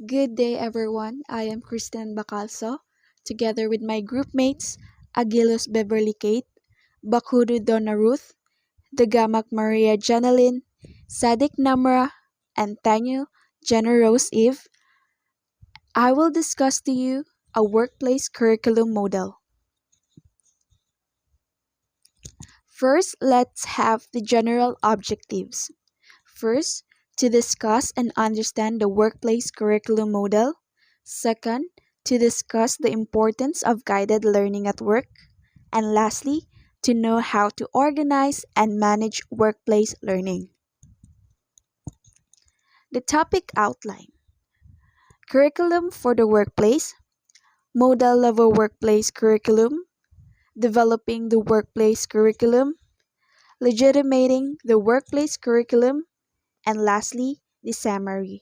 Good day, everyone. I am Kristen Bacalso, together with my groupmates Agilos Beverly Kate, Bakudu Donna Ruth, Dagamak Maria Janeline, Sadik Namra, and Tanyo Jenna Rose Eve. I will discuss to you a workplace curriculum model. First, let's have the general objectives. First, to discuss and understand the workplace curriculum model. Second, to discuss the importance of guided learning at work. And lastly, to know how to organize and manage workplace learning. The topic outline: curriculum for the workplace, model of a workplace curriculum, developing the workplace curriculum, legitimating the workplace curriculum, and lastly, the summary.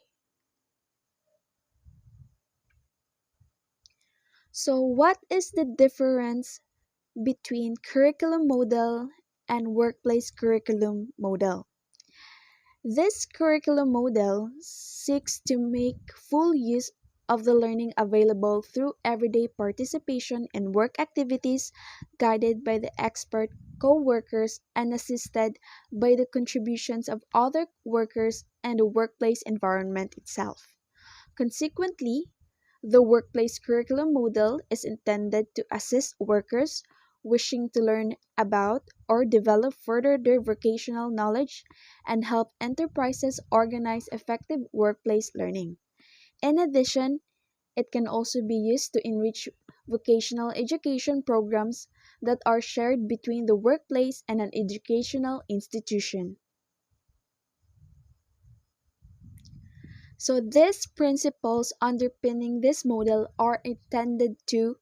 So, what is the difference between curriculum model and workplace curriculum model? This curriculum model seeks to make full use of the learning available through everyday participation in work activities guided by the expert co-workers and assisted by the contributions of other workers and the workplace environment itself. Consequently, the workplace curriculum model is intended to assist workers wishing to learn about or develop further their vocational knowledge and help enterprises organize effective workplace learning. In addition, it can also be used to enrich vocational education programs that are shared between the workplace and an educational institution. So these principles underpinning this model are intended to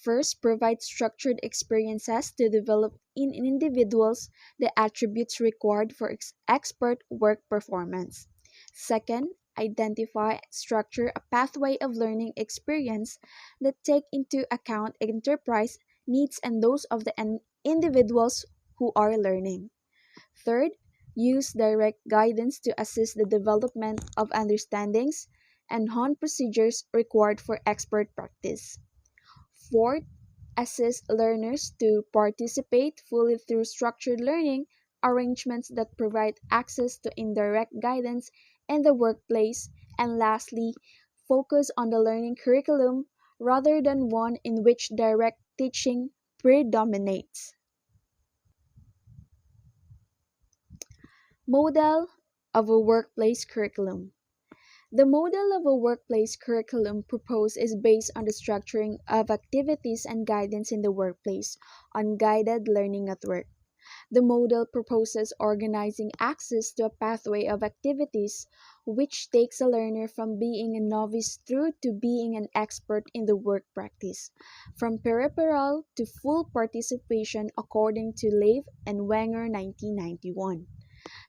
first provide structured experiences to develop in individuals the attributes required for expert work performance. Second, identify, structure a pathway of learning experience that take into account enterprise needs and those of the individuals who are learning. Third, use direct guidance to assist the development of understandings and hone procedures required for expert practice. Fourth, assist learners to participate fully through structured learning arrangements that provide access to indirect guidance in the workplace. And lastly, focus on the learning curriculum rather than one in which direct teaching predominates. Model of a workplace curriculum. The model of a workplace curriculum proposed is based on the structuring of activities and guidance in the workplace on guided learning at work. The model proposes organizing access to a pathway of activities which takes a learner from being a novice through to being an expert in the work practice, from peripheral to full participation according to Leif and Wenger 1991.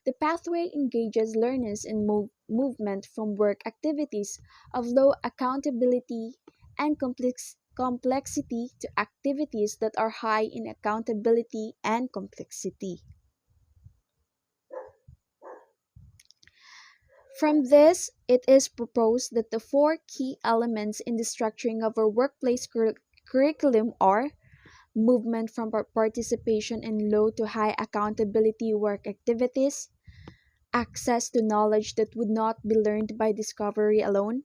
The pathway engages learners in movement from work activities of low accountability and complexity to activities that are high in accountability and complexity. From this, it is proposed that the four key elements in the structuring of our workplace curriculum are movement from participation in low to high accountability work activities, access to knowledge that would not be learned by discovery alone,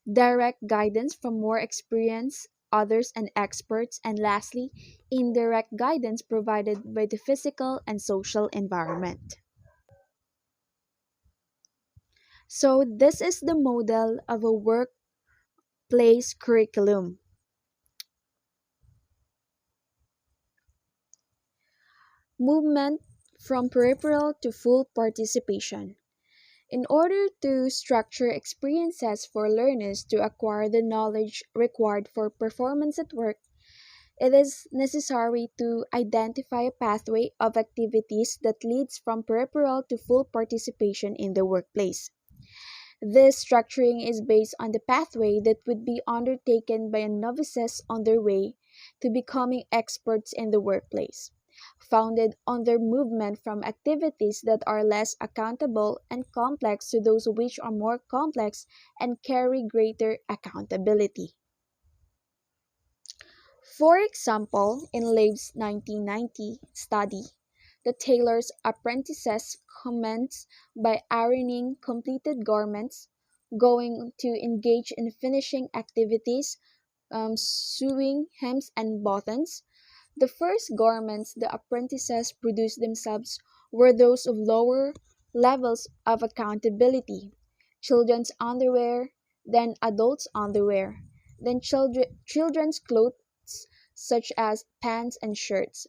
direct guidance from more experienced others and experts, and lastly, indirect guidance provided by the physical and social environment. So, this is the model of a workplace curriculum. Movement from peripheral to full participation. In order to structure experiences for learners to acquire the knowledge required for performance at work, it is necessary to identify a pathway of activities that leads from peripheral to full participation in the workplace. This structuring is based on the pathway that would be undertaken by novices on their way to becoming experts in the workplace. founded on their movement from activities that are less accountable and complex to those which are more complex and carry greater accountability. For example, in Lave's 1990 study, the tailor's apprentices commence by ironing completed garments, going to engage in finishing activities, sewing hems and buttons. The first garments the apprentices produced themselves were those of lower levels of accountability: children's underwear, then adults' underwear, then children's clothes such as pants and shirts,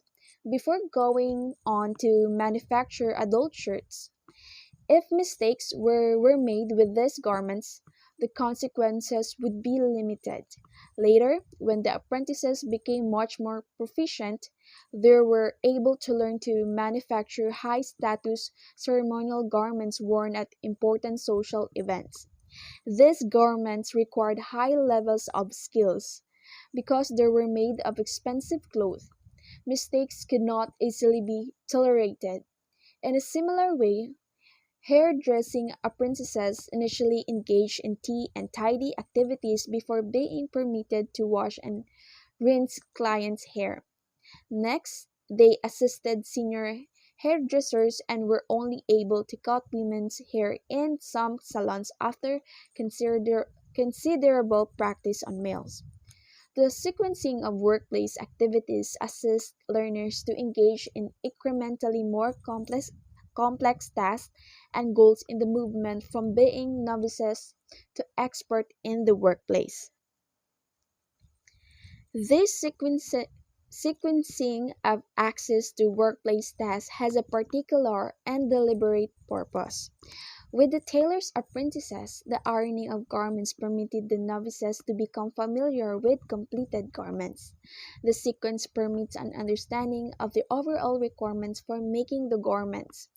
before going on to manufacture adult shirts. If mistakes were made with these garments, the consequences would be limited. Later, when the apprentices became much more proficient, they were able to learn to manufacture high status ceremonial garments worn at important social events. These garments required high levels of skills. Because they were made of expensive cloth, mistakes could not easily be tolerated. In a similar way, hairdressing apprentices initially engaged in tea and tidy activities before being permitted to wash and rinse clients' hair. Next, they assisted senior hairdressers and were only able to cut women's hair in some salons after considerable practice on males. The sequencing of workplace activities assists learners to engage in incrementally more complex tasks and goals in the movement from being novices to expert in the workplace. This sequencing of access to workplace tasks has a particular and deliberate purpose. With the tailor's apprentices, the ironing of garments permitted the novices to become familiar with completed garments. The sequence permits an understanding of the overall requirements for making the garments,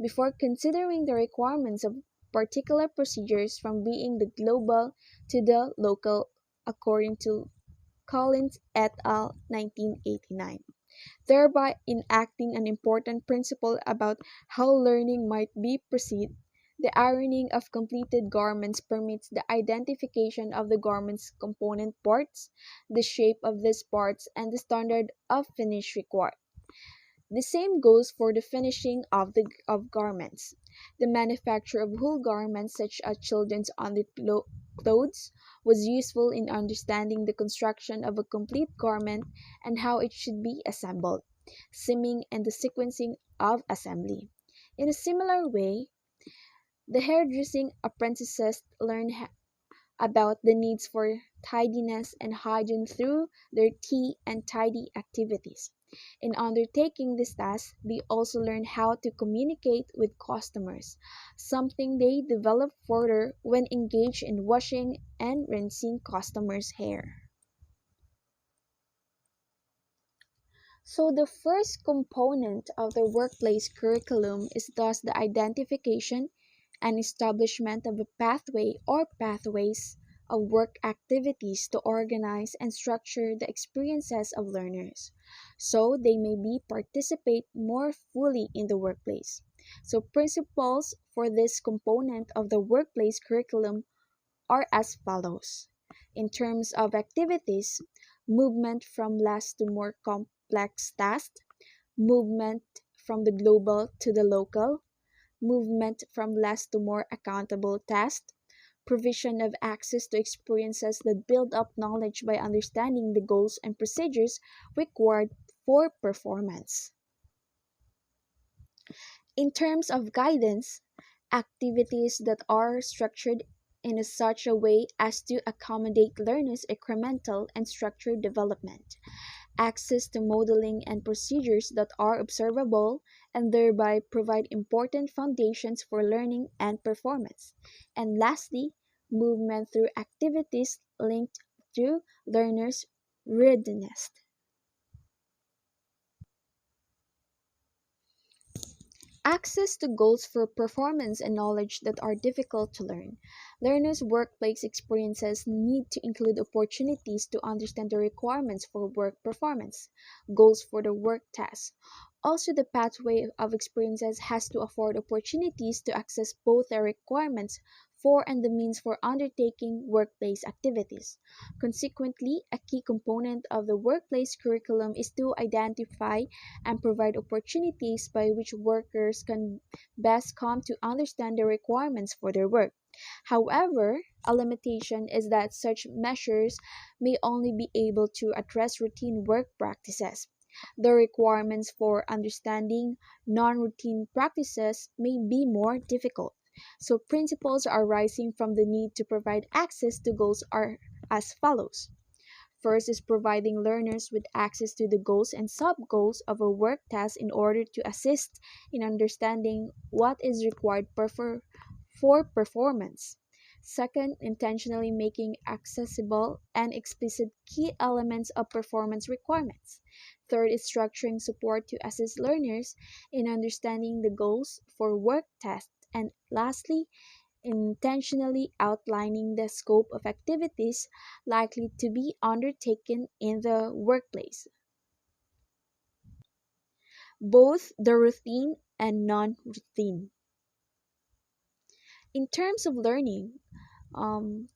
before considering the requirements of particular procedures from being the global to the local, according to Collins et al. 1989, thereby enacting an important principle about how learning might be proceed. The ironing of completed garments permits the identification of the garment's component parts, the shape of these parts, and the standard of finish required. The same goes for the finishing of garments. The manufacture of whole garments such as children's underclothes was useful in understanding the construction of a complete garment and how it should be assembled, seaming and the sequencing of assembly. In a similar way, the hairdressing apprentices learn about the needs for tidiness and hygiene through their tea and tidy activities. In undertaking this task, they also learn how to communicate with customers, something they develop further when engaged in washing and rinsing customers' hair. So, the first component of the workplace curriculum is thus the identification and establishment of a pathway or pathways of work activities to organize and structure the experiences of learners so they may be participate more fully in the workplace. So, principles for this component of the workplace curriculum are as follows. In terms of activities, movement from less to more complex tasks, movement from the global to the local, movement from less to more accountable tasks, provision of access to experiences that build up knowledge by understanding the goals and procedures required for performance. In terms of guidance, activities that are structured in such a way as to accommodate learners' incremental and structured development, access to modeling and procedures that are observable and thereby provide important foundations for learning and performance. And lastly, movement through activities linked to learners' readiness. Access to goals for performance and knowledge that are difficult to learn. Learners' workplace experiences need to include opportunities to understand the requirements for work performance, goals for the work task, Also, the pathway of experiences has to afford opportunities to access both the requirements for and the means for undertaking workplace activities. Consequently, a key component of the workplace curriculum is to identify and provide opportunities by which workers can best come to understand the requirements for their work. However, a limitation is that such measures may only be able to address routine work practices. The requirements for understanding non routine practices may be more difficult. So, principles arising from the need to provide access to goals are as follows. First is providing learners with access to the goals and sub goals of a work task in order to assist in understanding what is required for performance. Second, intentionally making accessible and explicit key elements of performance requirements. Third is structuring support to assist learners in understanding the goals for work tasks. And lastly, intentionally outlining the scope of activities likely to be undertaken in the workplace, both the routine and non routine. In terms of learning,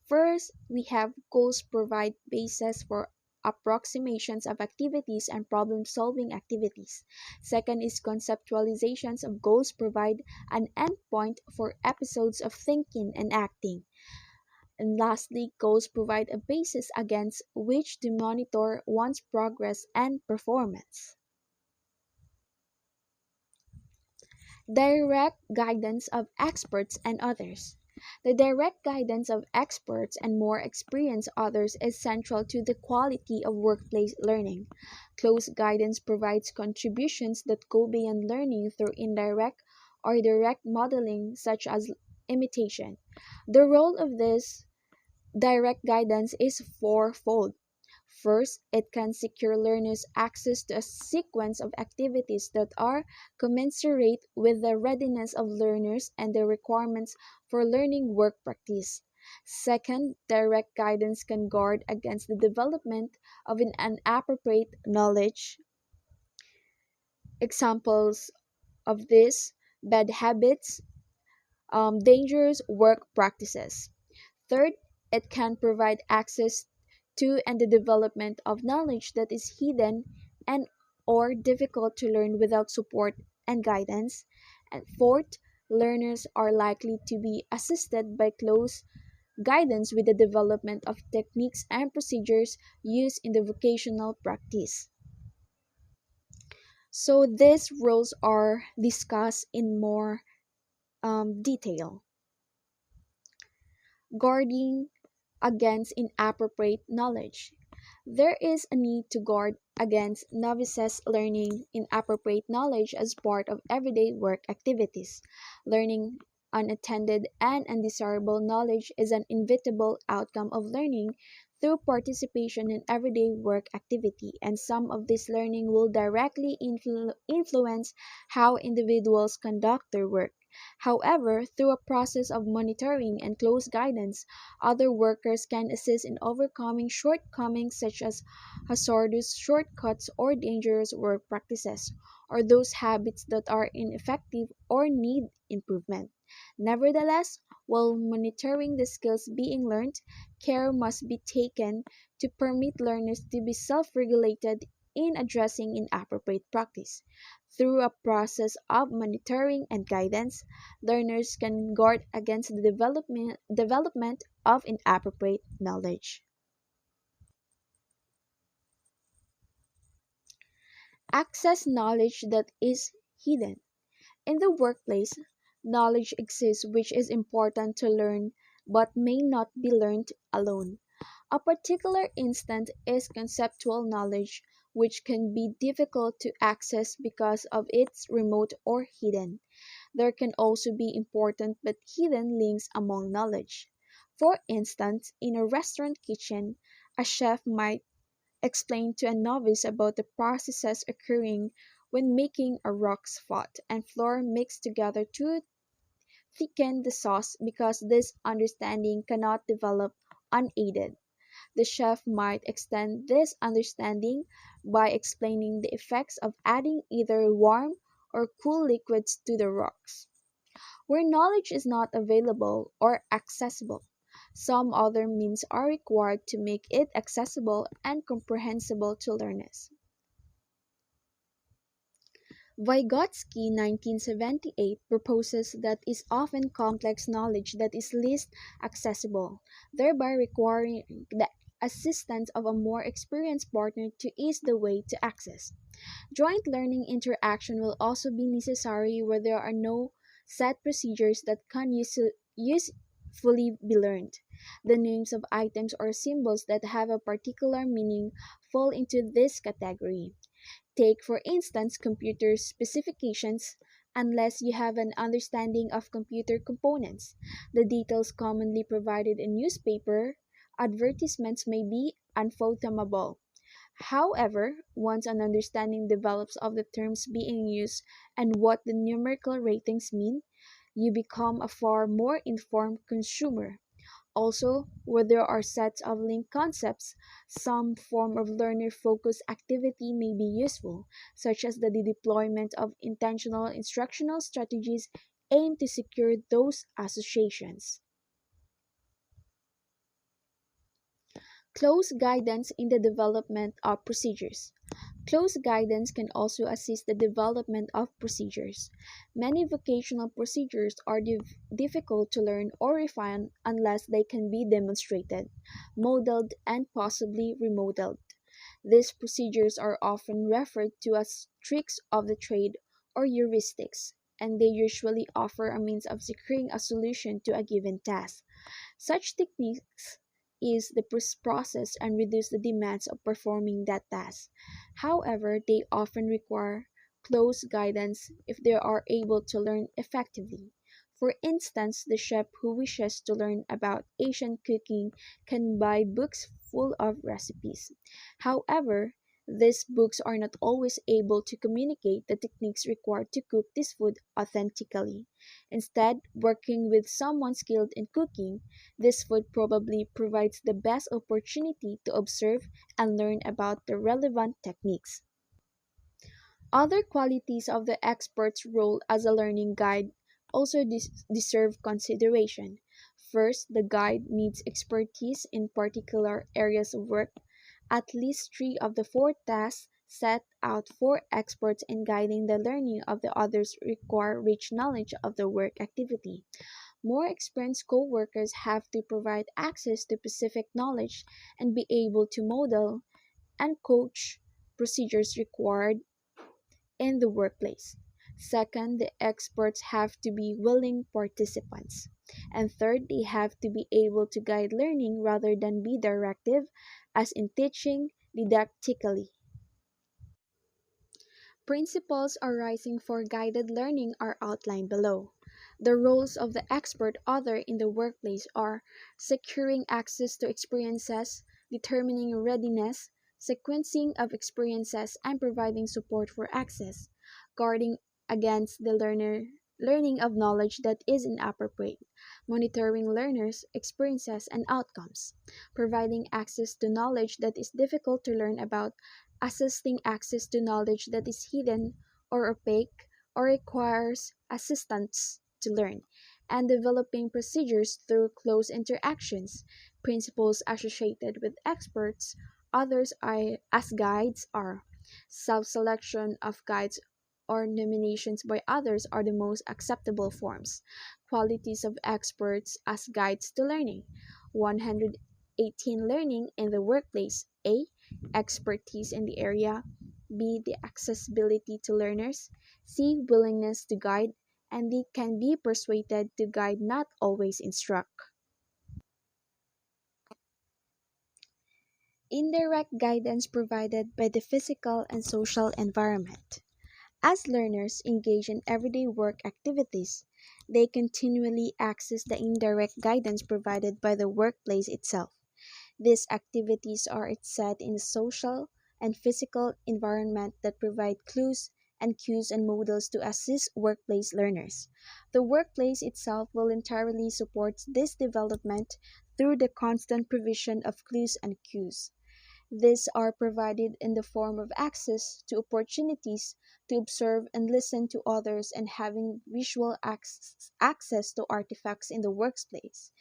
first, we have goals provide basis for approximations of activities and problem solving activities. Second is conceptualizations of goals provide an endpoint for episodes of thinking and acting. And lastly, goals provide a basis against which to monitor one's progress and performance. Direct guidance of experts and others. The direct guidance of experts and more experienced others is central to the quality of workplace learning. Close guidance provides contributions that go beyond learning through indirect or direct modeling, such as imitation. The role of this direct guidance is fourfold. First, it can secure learners access to a sequence of activities that are commensurate with the readiness of learners and the requirements for learning work practice. Second, direct guidance can guard against the development of an inappropriate knowledge. Examples of this: bad habits, dangerous work practices. Third, it can provide access to and the development of knowledge that is hidden and or difficult to learn without support and guidance. And fourth, learners are likely to be assisted by close guidance with the development of techniques and procedures used in the vocational practice. So these roles are discussed in more detail. Guarding against inappropriate knowledge. There is a need to guard against novices learning inappropriate knowledge as part of everyday work activities. Learning unattended and undesirable knowledge is an inevitable outcome of learning through participation in everyday work activity, and some of this learning will directly influence how individuals conduct their work. However, through a process of monitoring and close guidance, other workers can assist in overcoming shortcomings such as hazardous shortcuts or dangerous work practices, or those habits that are ineffective or need improvement. Nevertheless, while monitoring the skills being learned, care must be taken to permit learners to be self regulated in addressing inappropriate practice. Through a process of monitoring and guidance, learners can guard against the development of inappropriate knowledge. Access knowledge that is hidden. In the workplace, knowledge exists which is important to learn but may not be learned alone. A particular instance is conceptual knowledge, which can be difficult to access because of its remote or hidden. There can also be important but hidden links among knowledge. For instance, in a restaurant kitchen, a chef might explain to a novice about the processes occurring when making a rock spot and flour mixed together to thicken the sauce because this understanding cannot develop unaided. The chef might extend this understanding by explaining the effects of adding either warm or cool liquids to the rocks. Where knowledge is not available or accessible, some other means are required to make it accessible and comprehensible to learners. Vygotsky 1978 proposes that it is often complex knowledge that is least accessible, thereby requiring the assistance of a more experienced partner to ease the way to access. Joint learning interaction will also be necessary where there are no set procedures that can usefully be learned. The names of items or symbols that have a particular meaning fall into this category. Take, for instance, computer specifications. Unless you have an understanding of computer components, the details commonly provided in newspaper advertisements may be unfathomable. However, once an understanding develops of the terms being used and what the numerical ratings mean, you become a far more informed consumer. Also, where there are sets of linked concepts, some form of learner focused activity may be useful, such as the deployment of intentional instructional strategies aimed to secure those associations. Close guidance in the development of procedures. Close guidance can also assist the development of procedures. Many vocational procedures are difficult to learn or refine unless they can be demonstrated, modeled, and possibly remodeled. These procedures are often referred to as tricks of the trade or heuristics, and they usually offer a means of securing a solution to a given task. Such techniques ease the process and reduce the demands of performing that task. However, they often require close guidance if they are able to learn effectively. For instance, the chef who wishes to learn about Asian cooking can buy books full of recipes. However, these books are not always able to communicate the techniques required to cook this food authentically. Instead, working with someone skilled in cooking, this food probably provides the best opportunity to observe and learn about the relevant techniques. Other qualities of the expert's role as a learning guide also deserve consideration. First, the guide needs expertise in particular areas of work. At least three of the four tasks set out for experts in guiding the learning of the others require rich knowledge of the work activity. More experienced co-workers have to provide access to specific knowledge and be able to model and coach procedures required in the workplace. Second, the experts have to be willing participants. And third, they have to be able to guide learning rather than be directive, as in teaching didactically. Principles arising for guided learning are outlined below. The roles of the expert other in the workplace are securing access to experiences, determining readiness, sequencing of experiences, and providing support for access, guarding against the learning of knowledge that is inappropriate, monitoring learners' experiences and outcomes, providing access to knowledge that is difficult to learn about, assisting access to knowledge that is hidden or opaque or requires assistance to learn, and developing procedures through close interactions. Principles associated with experts, as guides are self selection of guides or nominations by others are the most acceptable forms. Qualities of experts as guides to learning. 118 learning in the workplace. A. Expertise in the area. B. The accessibility to learners. C. Willingness to guide. And D. Can be persuaded to guide, not always instruct. Indirect guidance provided by the physical and social environment. As learners engage in everyday work activities, they continually access the indirect guidance provided by the workplace itself. These activities are set in a social and physical environment that provide clues and cues and models to assist workplace learners. The workplace itself voluntarily supports this development through the constant provision of clues and cues. These are provided in the form of access to opportunities to observe and listen to others and having visual access to artifacts in the workplace.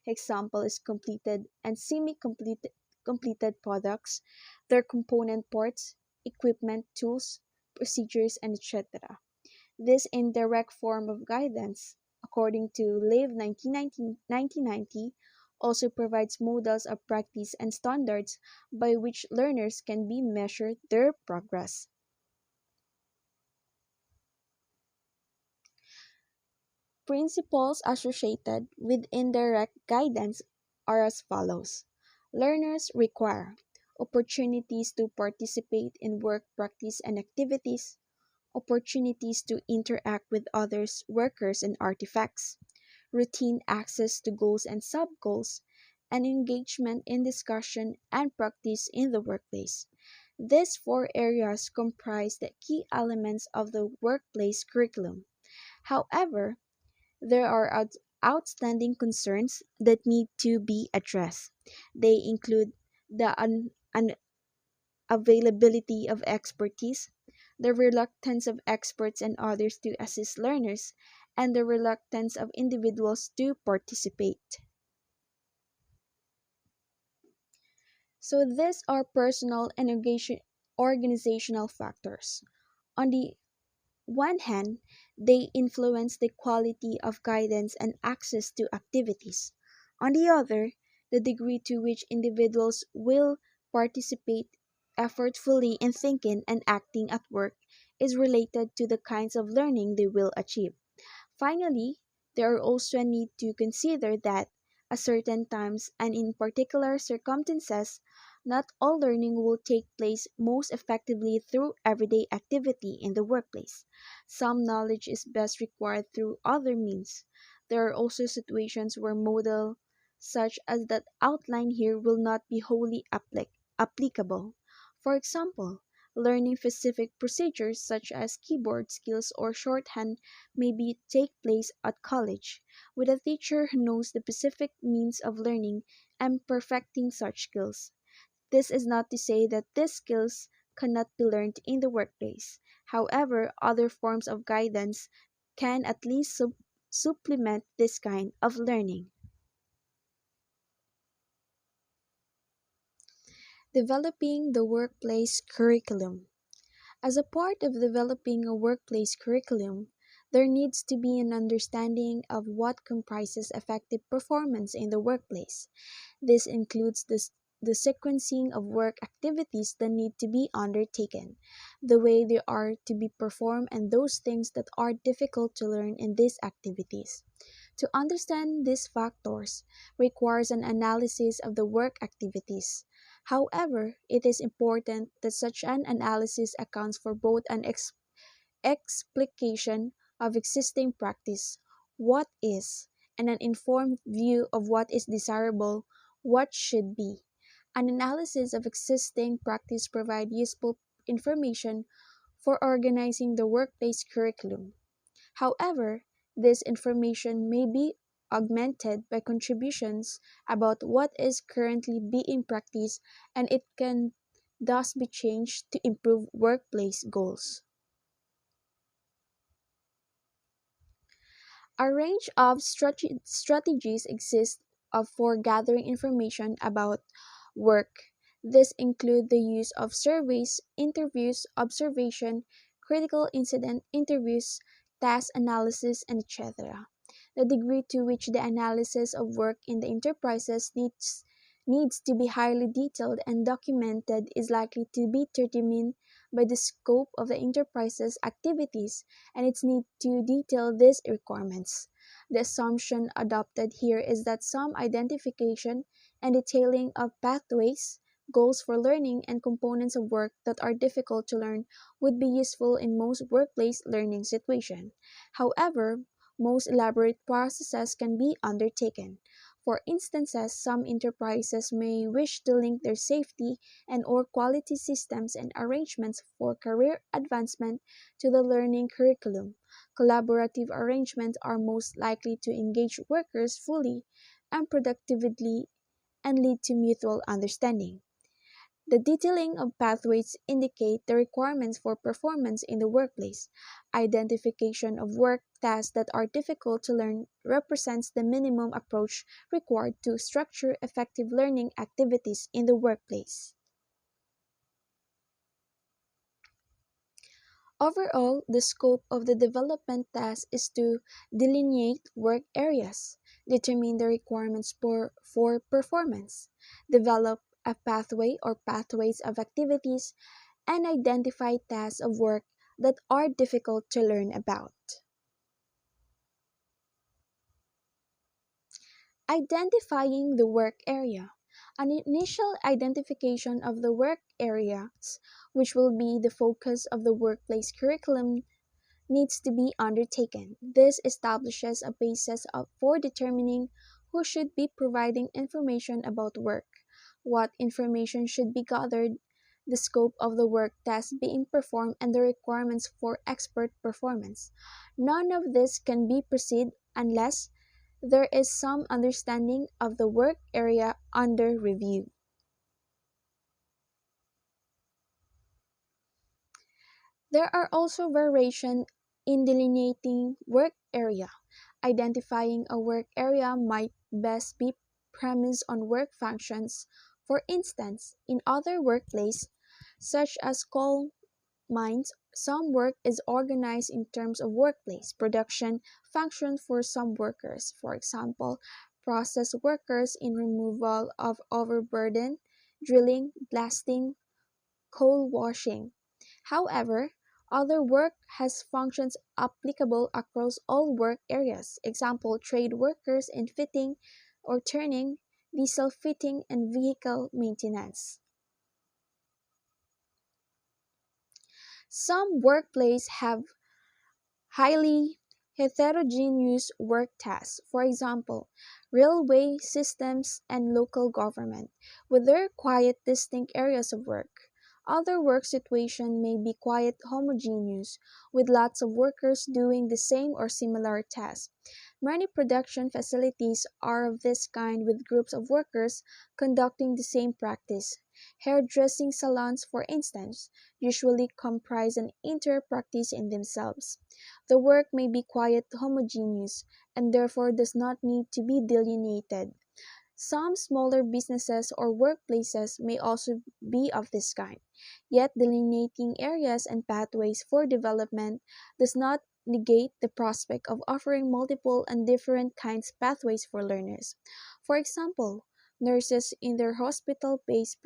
Example is completed and semi-completed completed products, their component parts, equipment, tools, procedures, and etc. This indirect form of guidance, according to Live 1990, also provides models of practice and standards by which learners can be measured their progress. Principles associated with indirect guidance are as follows. Learners require opportunities to participate in work practice and activities, opportunities to interact with others, workers, and artifacts, routine access to goals and sub-goals, and engagement in discussion and practice in the workplace. These four areas comprise the key elements of the workplace curriculum. However, there are outstanding concerns that need to be addressed. They include the unavailability of expertise, the reluctance of experts and others to assist learners, and the reluctance of individuals to participate. So these are personal and organizational factors. On the one hand, they influence the quality of guidance and access to activities. On the other, the degree to which individuals will participate effortfully in thinking and acting at work is related to the kinds of learning they will achieve. Finally, there are also a need to consider that at certain times and in particular circumstances, not all learning will take place most effectively through everyday activity in the workplace. Some knowledge is best acquired through other means. There are also situations where model such as that outlined here will not be wholly applicable. For example, learning specific procedures such as keyboard skills or shorthand may be take place at college, with a teacher who knows the specific means of learning and perfecting such skills. This is not to say that these skills cannot be learned in the workplace. However, other forms of guidance can at least supplement this kind of learning. Developing the workplace curriculum. As a part of developing a workplace curriculum, there needs to be an understanding of what comprises effective performance in the workplace. This includes the sequencing of work activities that need to be undertaken, the way they are to be performed, and those things that are difficult to learn in these activities. To understand these factors requires an analysis of the work activities. However, it is important that such an analysis accounts for both an explication of existing practice, what is, and an informed view of what is desirable, what should be. An analysis of existing practice provides useful information for organizing the workplace curriculum. However, this information may be augmented by contributions about what is currently being practiced and it can thus be changed to improve workplace goals. A range of strategies exist for gathering information about work. These include the use of surveys, interviews, observation, critical incident interviews, task analysis, and etc. The degree to which the analysis of work in the enterprises needs to be highly detailed and documented is likely to be determined by the scope of the enterprise's activities and its need to detail these requirements. The assumption adopted here is that some identification and detailing of pathways, goals for learning, and components of work that are difficult to learn would be useful in most workplace learning situations. However, most elaborate processes can be undertaken. For instances, some enterprises may wish to link their safety and or quality systems and arrangements for career advancement to the learning curriculum. Collaborative arrangements are most likely to engage workers fully and productively and lead to mutual understanding. The detailing of pathways indicate the requirements for performance in the workplace. Identification of work tasks that are difficult to learn represents the minimum approach required to structure effective learning activities in the workplace. Overall, the scope of the development task is to delineate work areas, determine the requirements for performance, develop a pathway or pathways of activities, and identify tasks of work that are difficult to learn about. Identifying the work area. An initial identification of the work areas, which will be the focus of the workplace curriculum, needs to be undertaken. This establishes a basis for determining who should be providing information about work, what information should be gathered, the scope of the work task being performed, and the requirements for expert performance. None of this can be proceed unless there is some understanding of the work area under review. There are also variations in delineating work area. Identifying a work area might best be premised on work functions. For instance, in other workplaces, such as coal mines, some work is organized in terms of workplace production function for some workers. For example, process workers in removal of overburden, drilling, blasting, coal washing. However, other work has functions applicable across all work areas. Example, trade workers in fitting or turning, diesel fitting, and vehicle maintenance. Some workplaces have highly heterogeneous work tasks, for example, railway systems and local government, with their quiet, distinct areas of work. Other work situations may be quiet, homogeneous, with lots of workers doing the same or similar tasks. Many production facilities are of this kind, with groups of workers conducting the same practice. Hairdressing salons, for instance, usually comprise an inter-practice in themselves. The work may be quite homogeneous and therefore does not need to be delineated. Some smaller businesses or workplaces may also be of this kind. Yet delineating areas and pathways for development does not negate the prospect of offering multiple and different kinds pathways for learners. For example, nurses in their hospital-based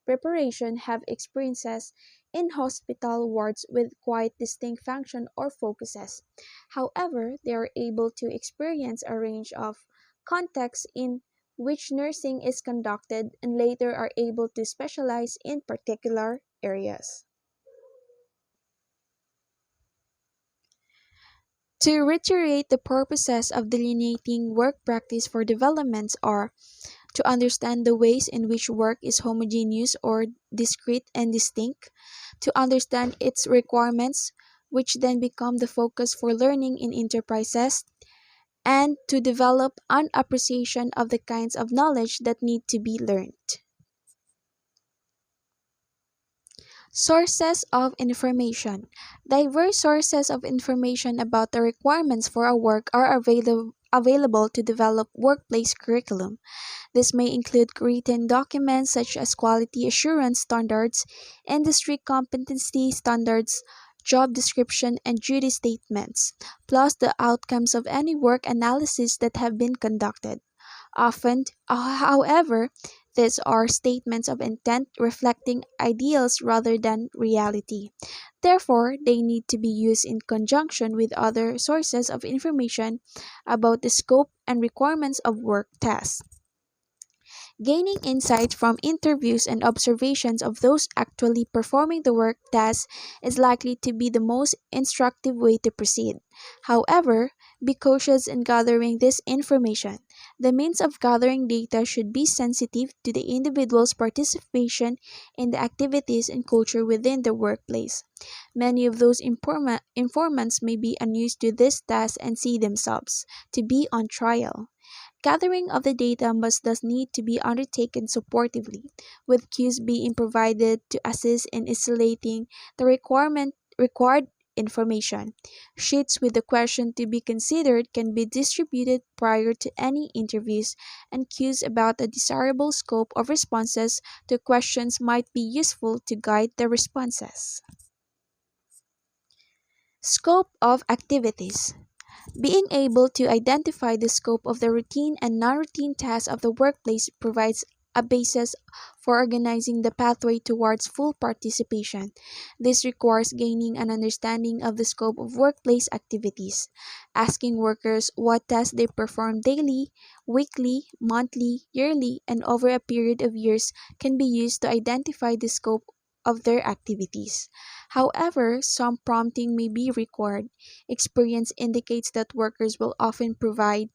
preparation have experiences in hospital wards with quite distinct function or focuses. However, they are able to experience a range of contexts in which nursing is conducted and later are able to specialize in particular areas. To reiterate, the purposes of delineating work practice for developments are to understand the ways in which work is homogeneous or discrete and distinct, to understand its requirements, which then become the focus for learning in enterprises, and to develop an appreciation of the kinds of knowledge that need to be learned. Sources of information. Diverse sources of information about the requirements for a work are available to develop workplace curriculum. This may include written documents such as quality assurance standards, industry competency standards, job description, and duty statements, plus the outcomes of any work analysis that have been conducted. Often, however, these are statements of intent reflecting ideals rather than reality. Therefore, they need to be used in conjunction with other sources of information about the scope and requirements of work tasks. Gaining insight from interviews and observations of those actually performing the work task is likely to be the most instructive way to proceed. However, be cautious in gathering this information. The means of gathering data should be sensitive to the individual's participation in the activities and culture within the workplace. Many of those informants may be unused to this task and see themselves to be on trial. Gathering of the data must thus need to be undertaken supportively, with cues being provided to assist in isolating the required information. Sheets with the question to be considered can be distributed prior to any interviews, and cues about the desirable scope of responses to questions might be useful to guide the responses. Scope of activities. Being able to identify the scope of the routine and non routine tasks of the workplace provides a basis for organizing the pathway towards full participation. This requires gaining an understanding of the scope of workplace activities, asking workers what tasks they perform daily, weekly, monthly, yearly, and over a period of years can be used to identify the scope of their activities. However, some prompting may be required. Experience indicates that workers will often provide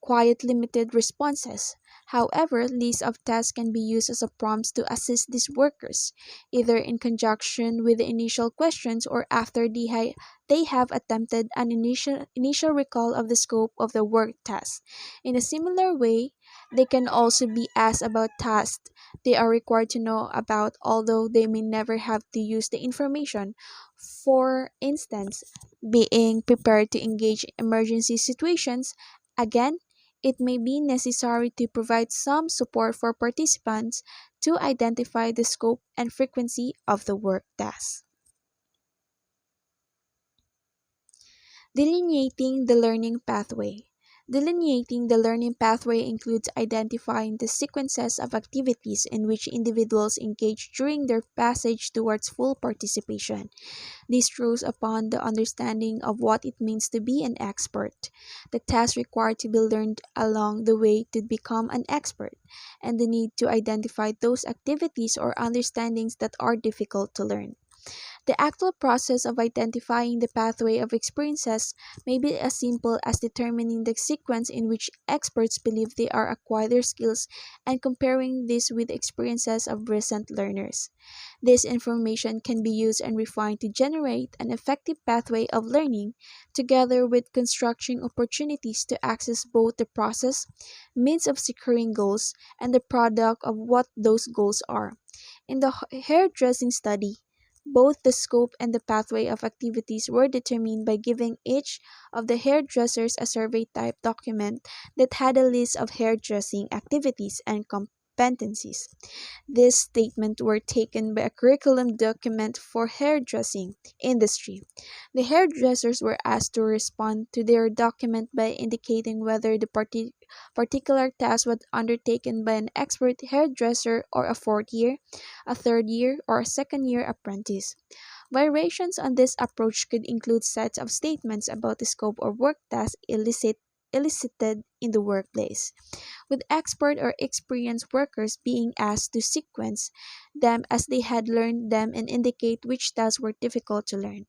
quiet limited responses. However, lists of tasks can be used as a prompts to assist these workers, either in conjunction with the initial questions or after they have attempted an initial recall of the scope of the work task. In a similar way, they can also be asked about tasks they are required to know about, although they may never have to use the information. For instance, being prepared to engage in emergency situations. Again, it may be necessary to provide some support for participants to identify the scope and frequency of the work task. Delineating the learning pathway. Delineating the learning pathway includes identifying the sequences of activities in which individuals engage during their passage towards full participation. This draws upon the understanding of what it means to be an expert, the tasks required to be learned along the way to become an expert, and the need to identify those activities or understandings that are difficult to learn. The actual process of identifying the pathway of experiences may be as simple as determining the sequence in which experts believe they are acquire their skills and comparing this with experiences of recent learners. This information can be used and refined to generate an effective pathway of learning, together with constructing opportunities to access both the process, means of securing goals, and the product of what those goals are. In the hairdressing study, both the scope and the pathway of activities were determined by giving each of the hairdressers a survey type document that had a list of hairdressing activities and competencies. These statements were taken by a curriculum document for hairdressing industry. The hairdressers were asked to respond to their document by indicating whether the particular task was undertaken by an expert hairdresser or a fourth year, a third year, or a second year apprentice. Variations on this approach could include sets of statements about the scope or work task elicited in the workplace, with expert or experienced workers being asked to sequence them as they had learned them and indicate which tasks were difficult to learn.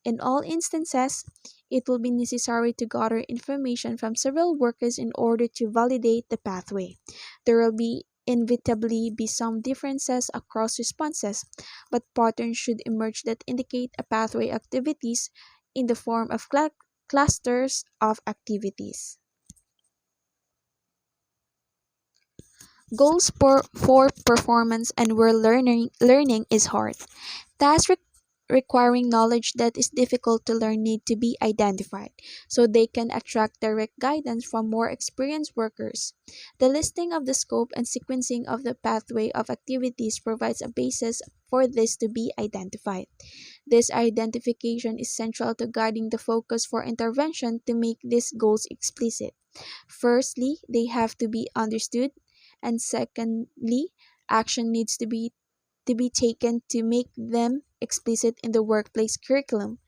In all instances, it will be necessary to gather information from several workers in order to validate the pathway. There will be inevitably be some differences across responses, but patterns should emerge that indicate a pathway activities in the form of clusters of activities. Goals for performance and where learning is hard. Tasks requiring knowledge that is difficult to learn need to be identified so they can attract direct guidance from more experienced workers. The listing of the scope and sequencing of the pathway of activities provides a basis for this to be identified. This identification is central to guiding the focus for intervention to make these goals explicit. Firstly, they have to be understood, and secondly, action needs to be taken to make them explicit in the workplace curriculum.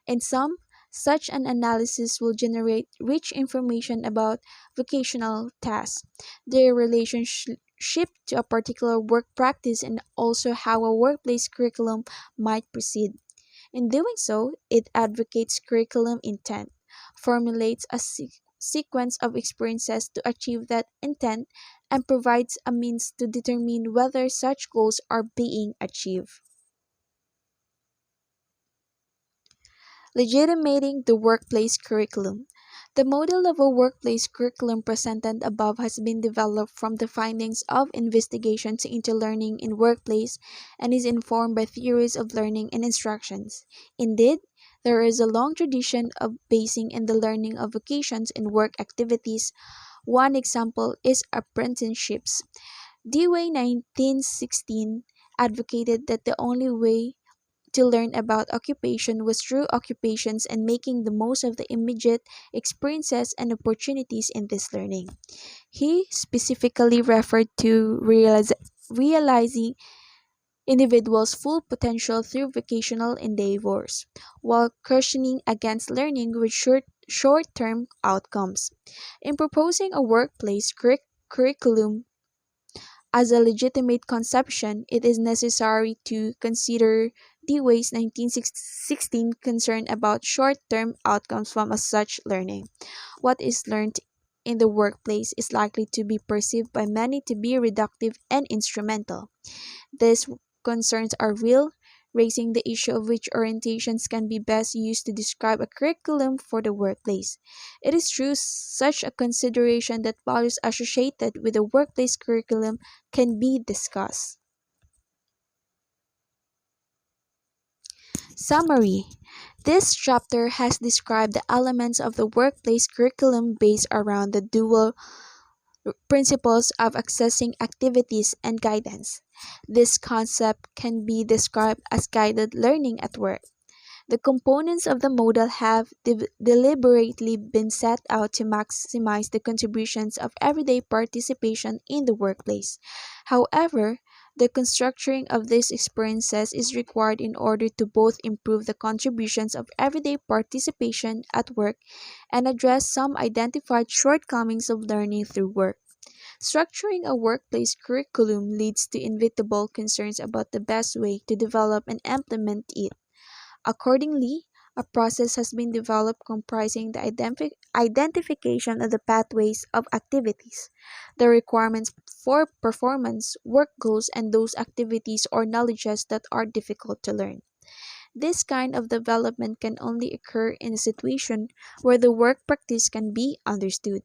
In sum, such an analysis will generate rich information about vocational tasks, their relationship to a particular work practice, and also how a workplace curriculum might proceed. In doing so, it advocates curriculum intent, formulates a sequence of experiences to achieve that intent and provides a means to determine whether such goals are being achieved. Legitimating the workplace curriculum. The model of a workplace curriculum presented above has been developed from the findings of investigations into learning in workplace and is informed by theories of learning and instructions. Indeed, there is a long tradition of basing in the learning of vocations and work activities. One example is apprenticeships. Dewey 1916 advocated that the only way to learn about occupation was through occupations and making the most of the immediate experiences and opportunities in this learning. He specifically referred to realizing individuals' full potential through vocational endeavors, while cautioning against learning with short-term outcomes. In proposing a workplace curriculum as a legitimate conception, it is necessary to consider Dewey's 1916 concern about short term outcomes from a such learning. What is learned in the workplace is likely to be perceived by many to be reductive and instrumental. These concerns are real, raising the issue of which orientations can be best used to describe a curriculum for the workplace. It is through such a consideration that values associated with the workplace curriculum can be discussed. Summary. This chapter has described the elements of the workplace curriculum based around the dual principles of accessing activities and guidance. This concept can be described as guided learning at work. The components of the model have deliberately been set out to maximize the contributions of everyday participation in the workplace. However, the constructing of these experiences is required in order to both improve the contributions of everyday participation at work and address some identified shortcomings of learning through work. Structuring a workplace curriculum leads to inevitable concerns about the best way to develop and implement it. Accordingly, a process has been developed comprising the identification of the pathways of activities, the requirements for performance, work goals, and those activities or knowledges that are difficult to learn. This kind of development can only occur in a situation where the work practice can be understood.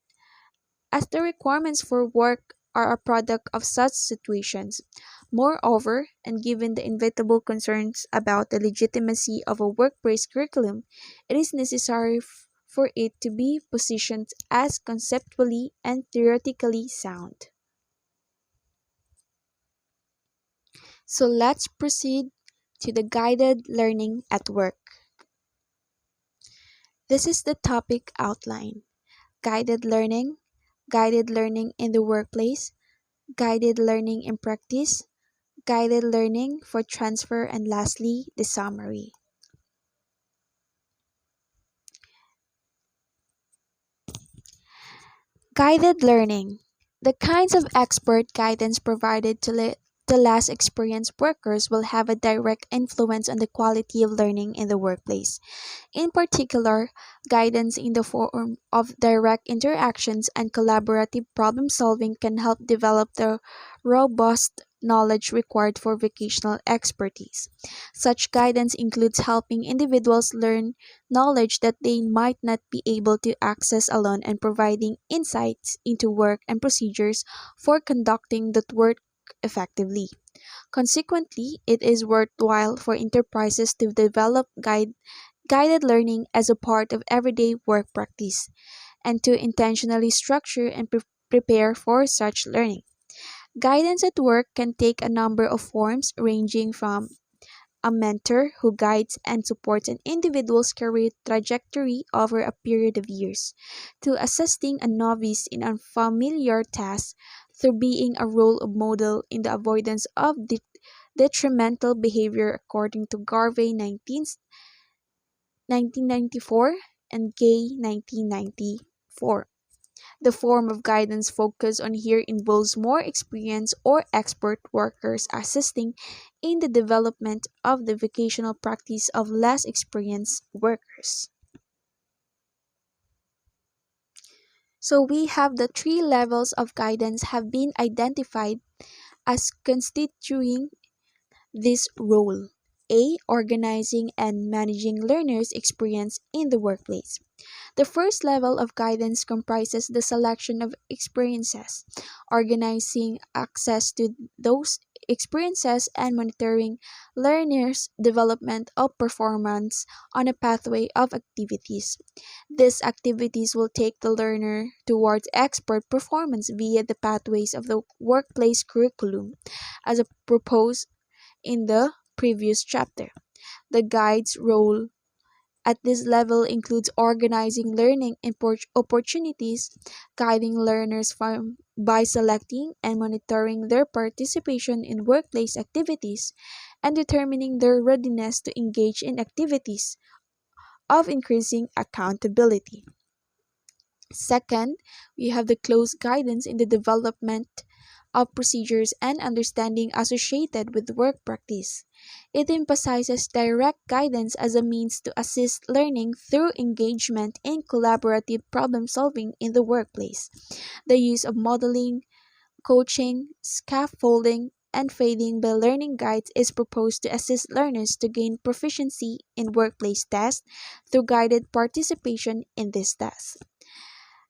As the requirements for work are a product of such situations. Moreover, and given the inevitable concerns about the legitimacy of a workplace curriculum, it is necessary for it to be positioned as conceptually and theoretically sound. So let's proceed to the guided learning at work. This is the topic outline: guided learning in the workplace, guided learning in practice, guided learning for transfer, and lastly, the summary. Guided learning. The kinds of expert guidance provided to less experienced workers will have a direct influence on the quality of learning in the workplace. In particular, guidance in the form of direct interactions and collaborative problem solving can help develop the robust knowledge required for vocational expertise. Such guidance includes helping individuals learn knowledge that they might not be able to access alone and providing insights into work and procedures for conducting that work effectively. Consequently, it is worthwhile for enterprises to develop guided learning as a part of everyday work practice and to intentionally structure and prepare for such learning. Guidance at work can take a number of forms, ranging from a mentor who guides and supports an individual's career trajectory over a period of years, to assisting a novice in unfamiliar tasks through being a role model in the avoidance of detrimental behavior according to Garvey 1994 and Gay 1994. The form of guidance focused on here involves more experienced or expert workers assisting in the development of the vocational practice of less experienced workers. So we have the three levels of guidance have been identified as constituting this role. A. Organizing and managing learners' experience in the workplace. The first level of guidance comprises the selection of experiences, organizing access to those experiences, and monitoring learners' development of performance on a pathway of activities. These activities will take the learner towards expert performance via the pathways of the workplace curriculum, as proposed in the previous chapter. The guide's role at this level includes organizing learning opportunities, guiding learners by selecting and monitoring their participation in workplace activities, and determining their readiness to engage in activities of increasing accountability. Second, we have the close guidance in the development of procedures and understanding associated with work practice. It emphasizes direct guidance as a means to assist learning through engagement in collaborative problem solving in the workplace. The use of modeling, coaching, scaffolding, and fading by learning guides is proposed to assist learners to gain proficiency in workplace tasks through guided participation in these tasks.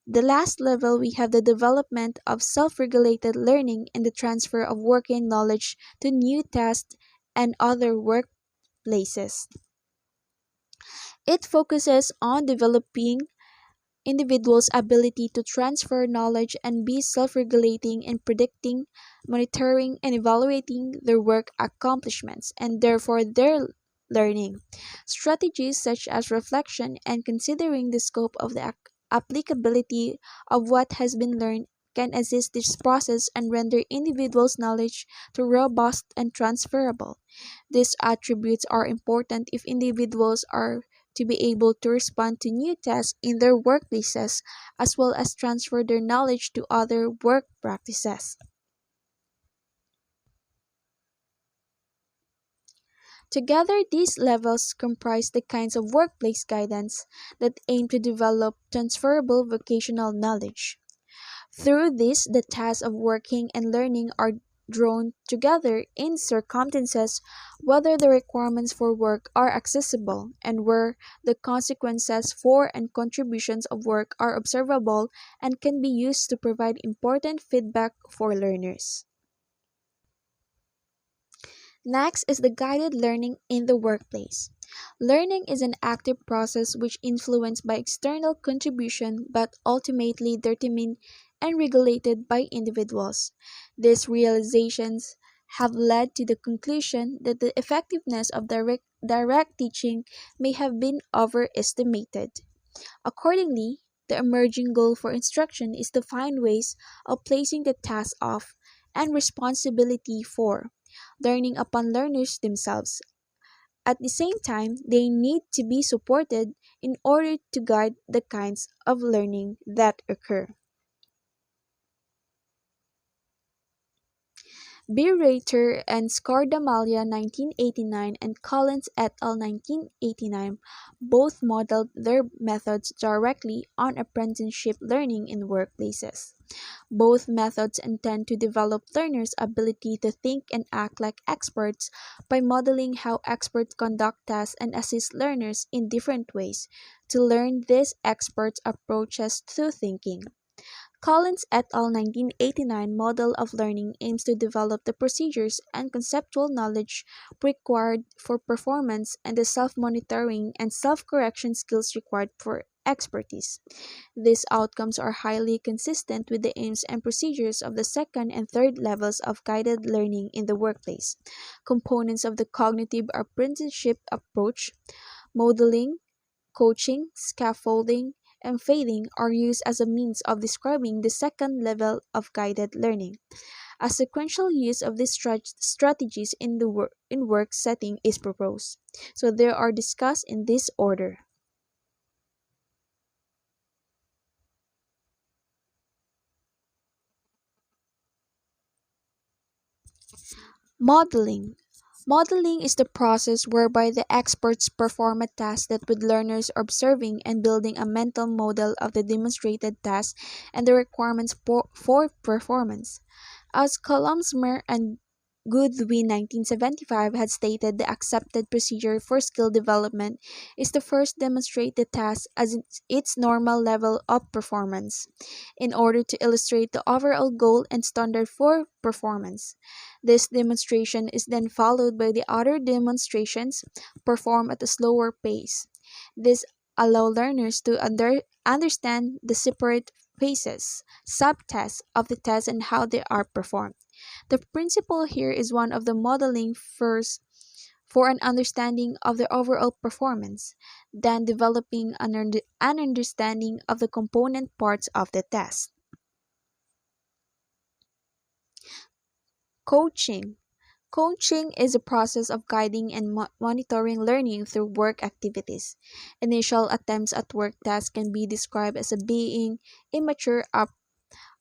The last level, we have the development of self regulated learning and the transfer of working knowledge to new tasks and other workplaces. It focuses on developing individuals' ability to transfer knowledge and be self regulating in predicting, monitoring, and evaluating their work accomplishments and therefore their learning. Strategies such as reflection and considering the scope of the applicability of what has been learned can assist this process and render individuals' knowledge to robust and transferable. These attributes are important if individuals are to be able to respond to new tasks in their workplaces as well as transfer their knowledge to other work practices. Together, these levels comprise the kinds of workplace guidance that aim to develop transferable vocational knowledge. Through this, the tasks of working and learning are drawn together in circumstances whether the requirements for work are accessible and where the consequences for and contributions of work are observable and can be used to provide important feedback for learners. Next is the guided learning in the workplace. Learning is an active process which influenced by external contribution but ultimately determined and regulated by individuals. These realizations have led to the conclusion that the effectiveness of direct teaching may have been overestimated. Accordingly, the emerging goal for instruction is to find ways of placing the task of and responsibility for learning upon learners themselves. At the same time, they need to be supported in order to guide the kinds of learning that occur. Berater and Scardamalia 1989 and Collins et al. 1989 both modeled their methods directly on apprenticeship learning in workplaces. Both methods intend to develop learners' ability to think and act like experts by modeling how experts conduct tasks and assist learners in different ways to learn these experts' approaches to thinking. Collins et al. 1989 model of learning aims to develop the procedures and conceptual knowledge required for performance and the self-monitoring and self-correction skills required for expertise. These outcomes are highly consistent with the aims and procedures of the second and third levels of guided learning in the workplace. Components of the cognitive apprenticeship approach, modeling, coaching, scaffolding, and fading are used as a means of describing the second level of guided learning. A sequential use of these strategies in the work setting is proposed. So they are discussed in this order. Modeling. Modeling is the process whereby the experts perform a task that with learners observing and building a mental model of the demonstrated task and the requirements for performance. As Columnsmer and Goodwin 1975 had stated, the accepted procedure for skill development is to first demonstrate the task as its normal level of performance, in order to illustrate the overall goal and standard for performance. This demonstration is then followed by the other demonstrations performed at a slower pace. This allow learners to understand the separate phases, subtests of the test and how they are performed. The principle here is one of the modeling first for an understanding of the overall performance, then developing an understanding of the component parts of the test. Coaching. Coaching is a process of guiding and monitoring learning through work activities. Initial attempts at work tasks can be described as a being immature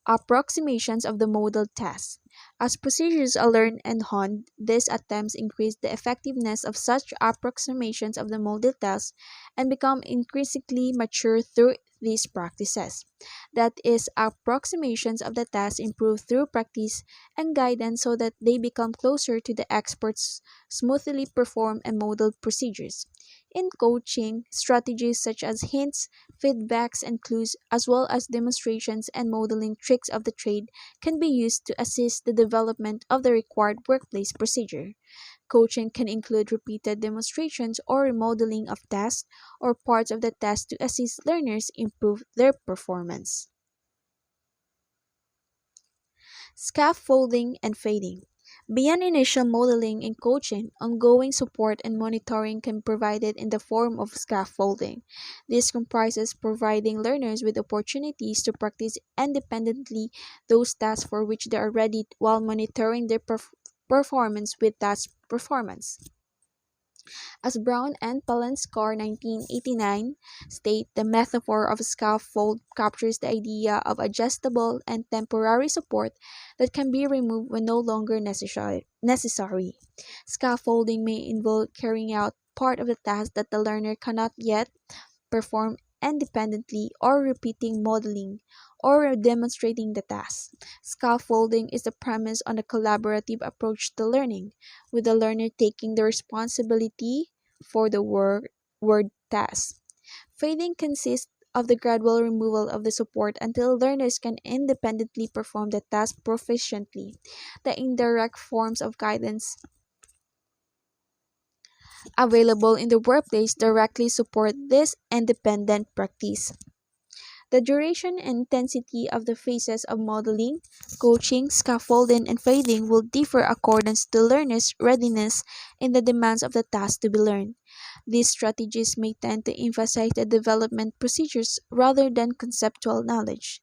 approximations of the model test. As procedures are learned and honed, these attempts increase the effectiveness of such approximations of the model test and become increasingly mature through these practices. That is, approximations of the test improve through practice and guidance so that they become closer to the experts' smoothly performed and modeled procedures. In coaching, strategies such as hints, feedbacks, and clues, as well as demonstrations and modeling tricks of the trade, can be used to assist the development of the required workplace procedure. Coaching can include repeated demonstrations or remodeling of tasks or parts of the task to assist learners improve their performance. Scaffolding and fading. Beyond initial modeling and coaching, ongoing support and monitoring can be provided in the form of scaffolding. This comprises providing learners with opportunities to practice independently those tasks for which they are ready while monitoring their performance with task performance. As Brown and Palenskar 1989 state, the metaphor of a scaffold captures the idea of adjustable and temporary support that can be removed when no longer necessary. Scaffolding may involve carrying out part of the task that the learner cannot yet perform independently or repeating modeling or demonstrating the task. Scaffolding is the premise on a collaborative approach to learning, with the learner taking the responsibility for the word task. Fading consists of the gradual removal of the support until learners can independently perform the task proficiently. The indirect forms of guidance available in the workplace directly support this independent practice. The duration and intensity of the phases of modeling, coaching, scaffolding, and fading will differ according to learners' readiness and the demands of the task to be learned. These strategies may tend to emphasize the development procedures rather than conceptual knowledge.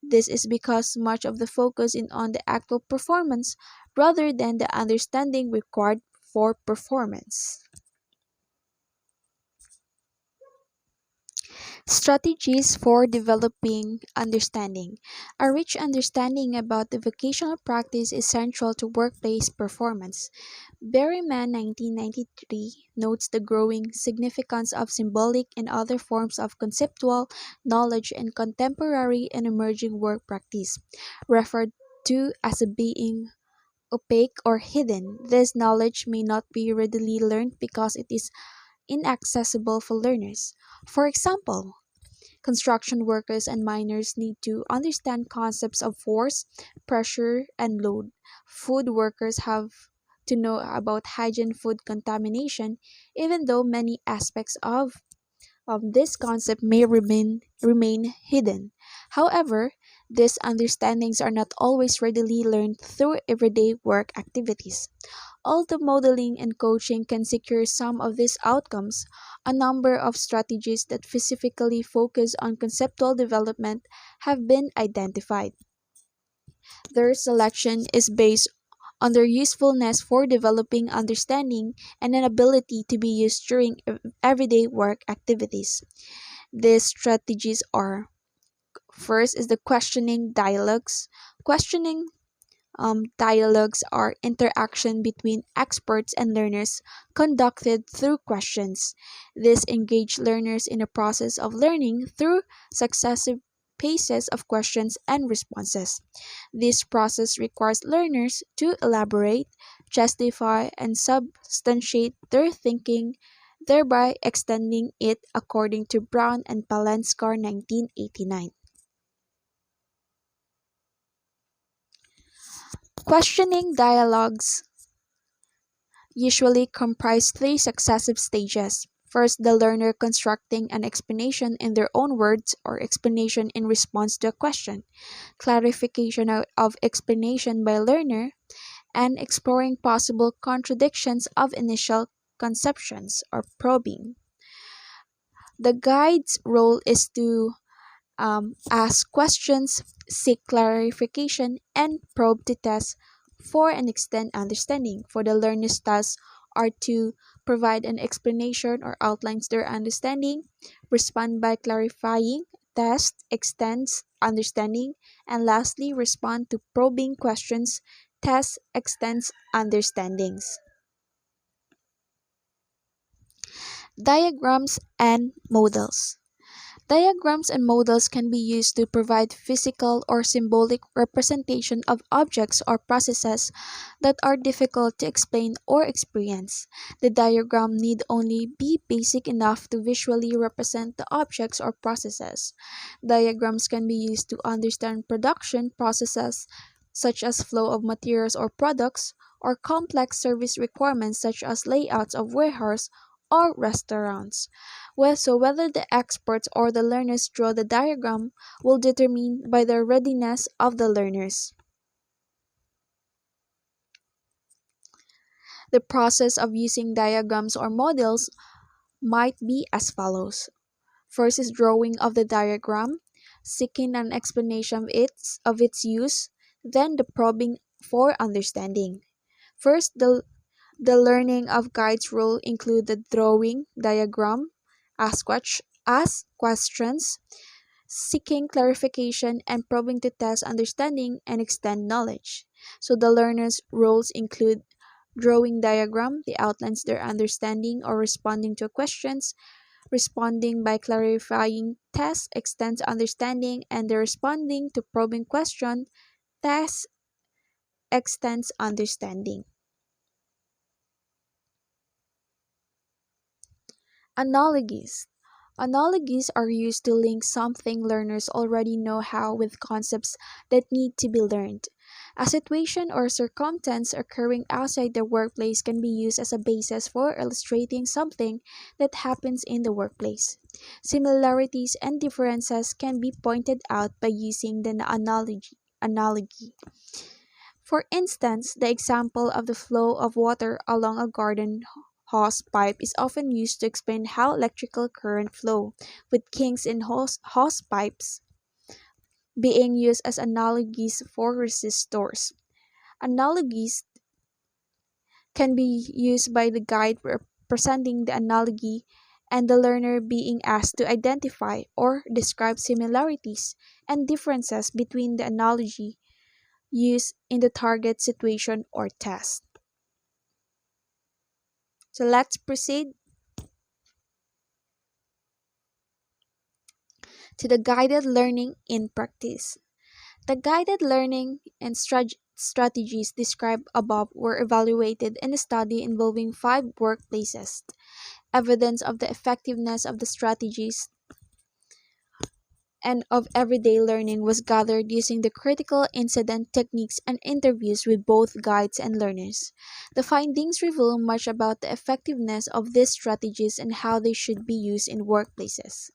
This is because much of the focus is on the actual performance rather than the understanding required for performance. Strategies for developing understanding. A rich understanding about the vocational practice is central to workplace performance. Berryman 1993 notes the growing significance of symbolic and other forms of conceptual knowledge in contemporary and emerging work practice, referred to as a being opaque or hidden. This knowledge may not be readily learned because it is inaccessible for learners. For example, construction workers and miners need to understand concepts of force, pressure, and load. Food workers have to know about hygiene food contamination, even though many aspects of this concept may remain hidden. However, these understandings are not always readily learned through everyday work activities. Although modeling and coaching can secure some of these outcomes, a number of strategies that specifically focus on conceptual development have been identified. Their selection is based on their usefulness for developing understanding and an ability to be used during everyday work activities. These strategies are: first is the questioning dialogues. Questioning Dialogues are interaction between experts and learners conducted through questions. This engage learners in a process of learning through successive phases of questions and responses. This process requires learners to elaborate, justify, and substantiate their thinking, thereby extending it according to Brown and Palenskar 1989. Questioning dialogues usually comprise three successive stages. First, the learner constructing an explanation in their own words or explanation in response to a question, clarification of explanation by learner, and exploring possible contradictions of initial conceptions or probing. The guide's role is to ask questions, seek clarification, and probe to test for and extend understanding. For the learner's tasks are to provide an explanation or outlines their understanding, respond by clarifying, test, extends understanding, and lastly, respond to probing questions, test, extends understandings. Diagrams and models. Diagrams and models can be used to provide physical or symbolic representation of objects or processes that are difficult to explain or experience. The diagram need only be basic enough to visually represent the objects or processes. Diagrams can be used to understand production processes such as flow of materials or products, or complex service requirements such as layouts of warehouse or restaurants. So whether the experts or the learners draw the diagram will determine by the readiness of the learners. The process of using diagrams or models might be as follows. First is drawing of the diagram, seeking an explanation of its use, then the probing for understanding. First, the learning of guides rule include the drawing diagram, ask questions, seeking clarification, and probing to test understanding and extend knowledge. So the learner's roles include drawing diagram, the outlines their understanding or responding to questions, responding by clarifying test extends understanding, and the responding to probing question test extends understanding. Analogies. Analogies are used to link something learners already know how with concepts that need to be learned. A situation or circumstance occurring outside the workplace can be used as a basis for illustrating something that happens in the workplace. Similarities and differences can be pointed out by using the analogy. For instance, the example of the flow of water along a garden hose pipe is often used to explain how electrical current flow, with kinks in hose pipes being used as analogies for resistors. Analogies can be used by the guide representing the analogy and the learner being asked to identify or describe similarities and differences between the analogy used in the target situation or test. So let's proceed to the guided learning in practice. The guided learning and strategies described above were evaluated in a study involving 5 workplaces. Evidence of the effectiveness of the strategies and of everyday learning was gathered using the critical incident techniques and interviews with both guides and learners. The findings reveal much about the effectiveness of these strategies and how they should be used in workplaces.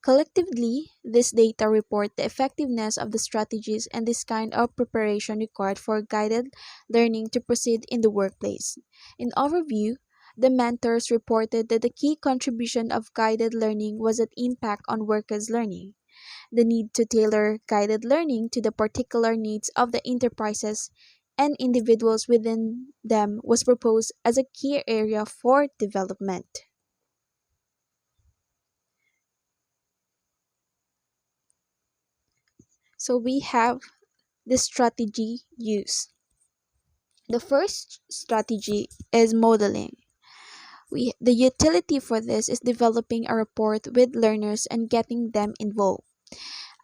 Collectively, this data report the effectiveness of the strategies and this kind of preparation required for guided learning to proceed in the workplace. In overview, the mentors reported that the key contribution of guided learning was an impact on workers' learning. The need to tailor guided learning to the particular needs of the enterprises and individuals within them was proposed as a key area for development. So we have the strategy used. The first strategy is modeling. The utility for this is developing a rapport with learners and getting them involved.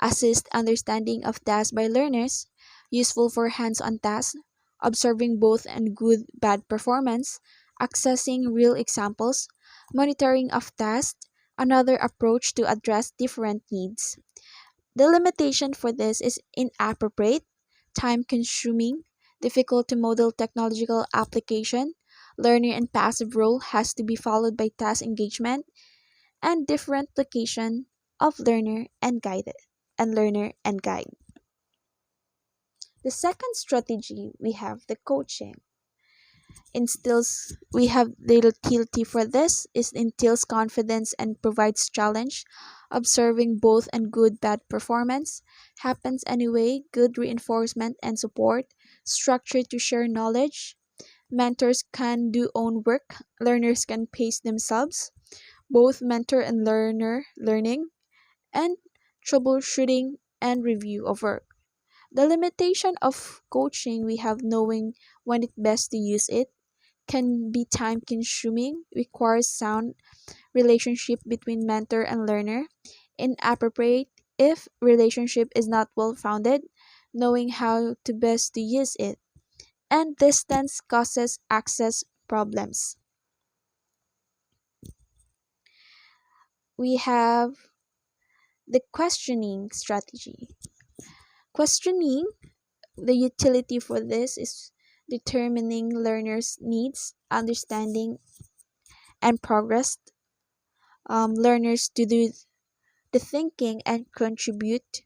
Assist understanding of tasks by learners, useful for hands-on tasks, observing both and good bad performance, accessing real examples, monitoring of tasks, another approach to address different needs. The limitation for this is inappropriate, time consuming, difficult to model technological application, learner and passive role has to be followed by task engagement, and different location of learner and guide. The second strategy we have the coaching. Instills we have the utility for this is instills confidence and provides challenge, observing both and good bad performance, happens anyway, good reinforcement and support, structure to share knowledge, mentors can do own work, learners can pace themselves, both mentor and learner learning, and troubleshooting and review of work. The limitation of coaching we have knowing when it best to use it can be time consuming, requires sound relationship between mentor and learner, inappropriate if relationship is not well founded, knowing how to best to use it, and distance causes access problems. We have the questioning strategy. Questioning, the utility for this is determining learners' needs, understanding and progress, learners to do the thinking and contribute,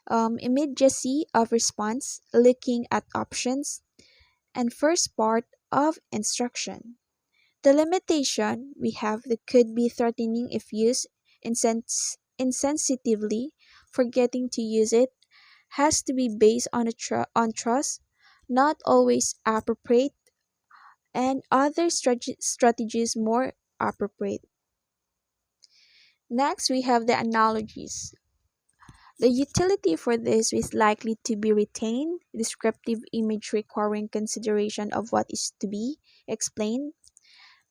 immediacy of response, looking at options, and first part of instruction. The limitation we have that could be threatening if used insensitively, forgetting to use it, has to be based on on trust, not always appropriate, and other strategies more appropriate. Next, we have the analogies. The utility for this is likely to be retained, descriptive image requiring consideration of what is to be explained,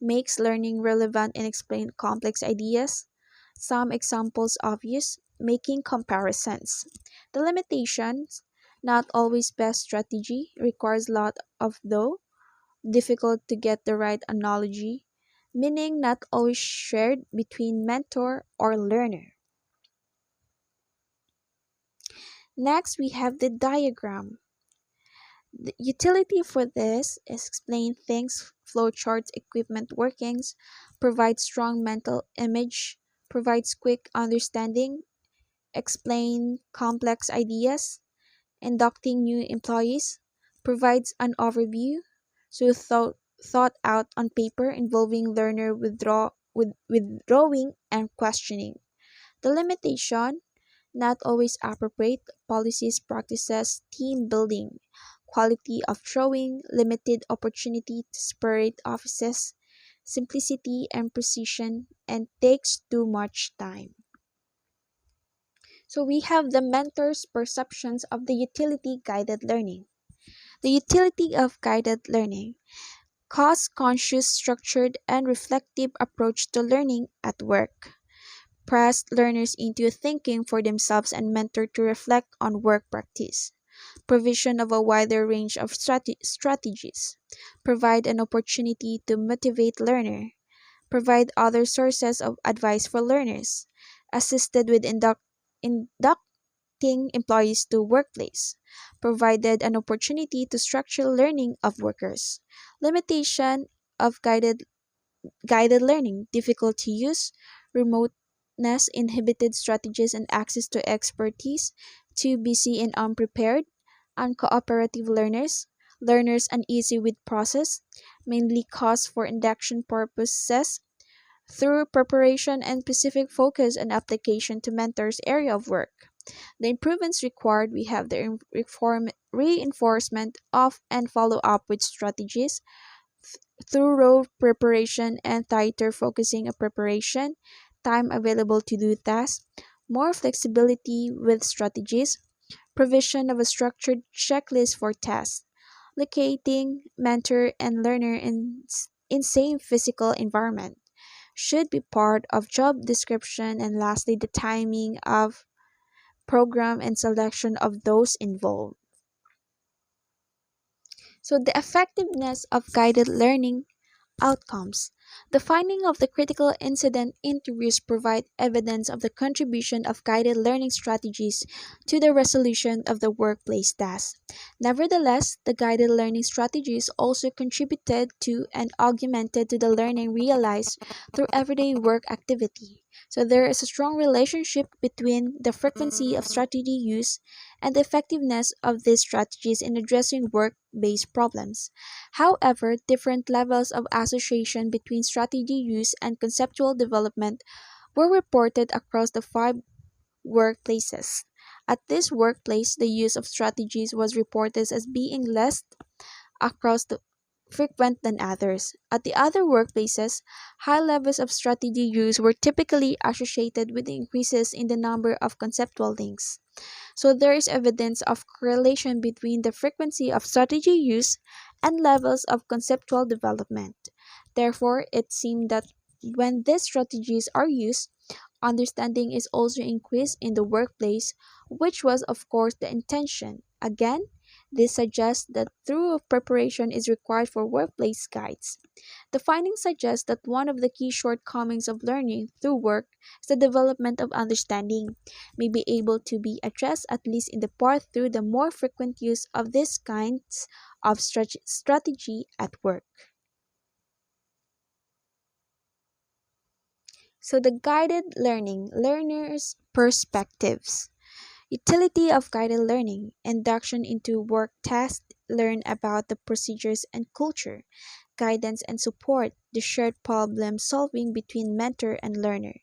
makes learning relevant and explain complex ideas. Some examples obvious, making comparisons. The limitations, not always best strategy, requires lot of though, difficult to get the right analogy, meaning not always shared between mentor or learner. Next, we have the diagram. The utility for this is explain things, flowcharts, equipment workings, provides strong mental image, provides quick understanding, explain complex ideas, inducting new employees, provides an overview, so thought out on paper involving learner withdrawing and questioning. The limitation, not always appropriate, policies, practices, team building, quality of drawing, limited opportunity to separate offices, simplicity and precision, and takes too much time. So we have the mentor's perceptions of the utility guided learning. The utility of guided learning. Cost conscious, structured, and reflective approach to learning at work. Press learners into thinking for themselves and mentor to reflect on work practice. Provision of a wider range of strategies. Provide an opportunity to motivate learner. Provide other sources of advice for learners. Assisted with inducting employees to workplace. Provided an opportunity to structure learning of workers. Limitation of guided learning, difficult to use, remoteness, inhibited strategies and access to expertise, too busy and unprepared, uncooperative learners, learners uneasy with process, mainly cause for induction purposes, through preparation and specific focus and application to mentors' area of work. The improvements required we have the reinforcement of and follow up with strategies, thorough preparation and tighter focusing of preparation, time available to do tasks, more flexibility with strategies, provision of a structured checklist for tasks, locating mentor and learner in same physical environment should be part of job description, and lastly the timing of program and selection of those involved. So the effectiveness of guided learning outcomes. The finding of the critical incident interviews provide evidence of the contribution of guided learning strategies to the resolution of the workplace task. Nevertheless, the guided learning strategies also contributed to and augmented to the learning realized through everyday work activity. So there is a strong relationship between the frequency of strategy use and the effectiveness of these strategies in addressing work-based problems. However, different levels of association between strategy use and conceptual development were reported across the five workplaces. At this workplace, the use of strategies was reported as being less across the frequent than others. At the other workplaces, high levels of strategy use were typically associated with increases in the number of conceptual links. So there is evidence of correlation between the frequency of strategy use and levels of conceptual development. Therefore, it seemed that when these strategies are used, understanding is also increased in the workplace, which was, of course, the intention. Again, this suggests that thorough preparation is required for workplace guides. The findings suggest that one of the key shortcomings of learning through work is the development of understanding may be able to be addressed at least in the part through the more frequent use of these kinds of strategy at work. So the guided learning, learners' perspectives. Utility of guided learning, induction into work tasks, learn about the procedures and culture, guidance and support, the shared problem solving between mentor and learner,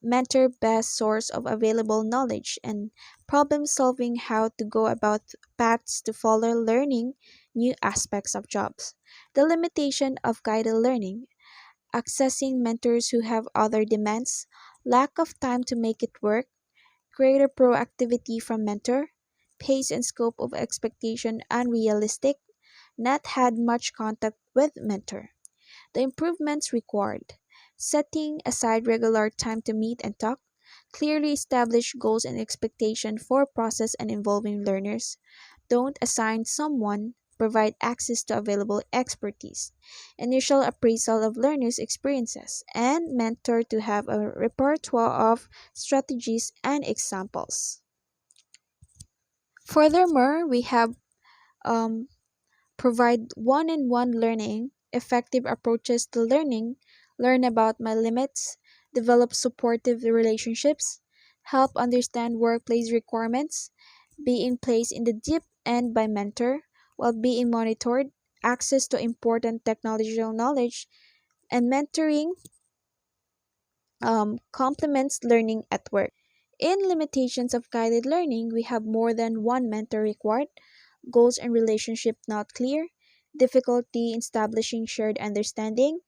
mentor best source of available knowledge, and problem solving how to go about paths to follow learning new aspects of jobs. The limitation of guided learning, accessing mentors who have other demands, lack of time to make it work, greater proactivity from mentor, pace and scope of expectation unrealistic, not had much contact with mentor. The improvements required: setting aside regular time to meet and talk, clearly establish goals and expectation for process and involving learners, don't assign someone, provide access to available expertise, initial appraisal of learners' experiences, and mentor to have a repertoire of strategies and examples. Furthermore, we have um, provide one-on-one learning, effective approaches to learning, learn about my limits, develop supportive relationships, help understand workplace requirements, being placed in the deep end by mentor while being monitored, access to important technological knowledge, and mentoring complements learning at work. In limitations of guided learning, we have more than one mentor required, goals and relationship not clear, difficulty in establishing shared understanding,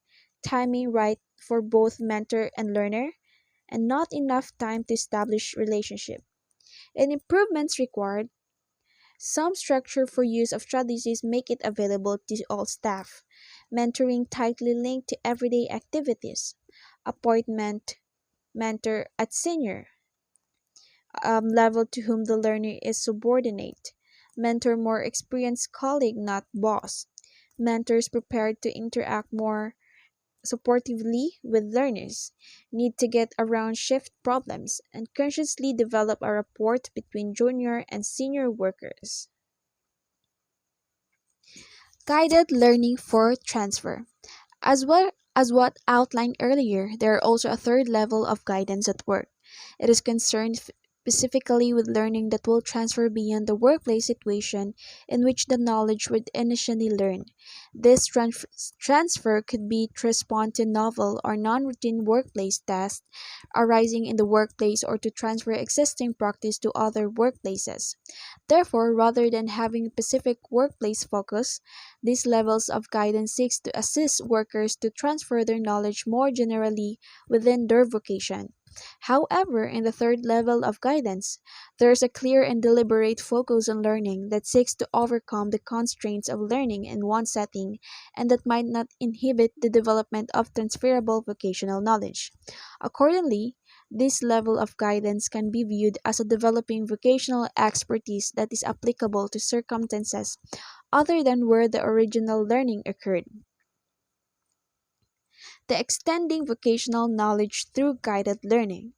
timing right for both mentor and learner, and not enough time to establish relationship. And improvements required, some structure for use of strategies make it available to all staff, mentoring tightly linked to everyday activities, appointment mentor at senior level to whom the learner is subordinate, mentor more experienced colleague, not boss, mentors prepared to interact more supportively with learners, need to get around shift problems, and consciously develop a rapport between junior and senior workers. Guided learning for transfer. As well as what outlined earlier, there are also a third level of guidance at work. It is concerned specifically with learning that will transfer beyond the workplace situation in which the knowledge would initially learn. This transfer could be to respond to novel or non routine workplace tasks arising in the workplace or to transfer existing practice to other workplaces. Therefore, rather than having specific workplace focus, these levels of guidance seeks to assist workers to transfer their knowledge more generally within their vocation. However, in the third level of guidance, there is a clear and deliberate focus on learning that seeks to overcome the constraints of learning in one setting and that might not inhibit the development of transferable vocational knowledge. Accordingly, this level of guidance can be viewed as a developing vocational expertise that is applicable to circumstances other than where the original learning occurred. The extending vocational knowledge through guided learning.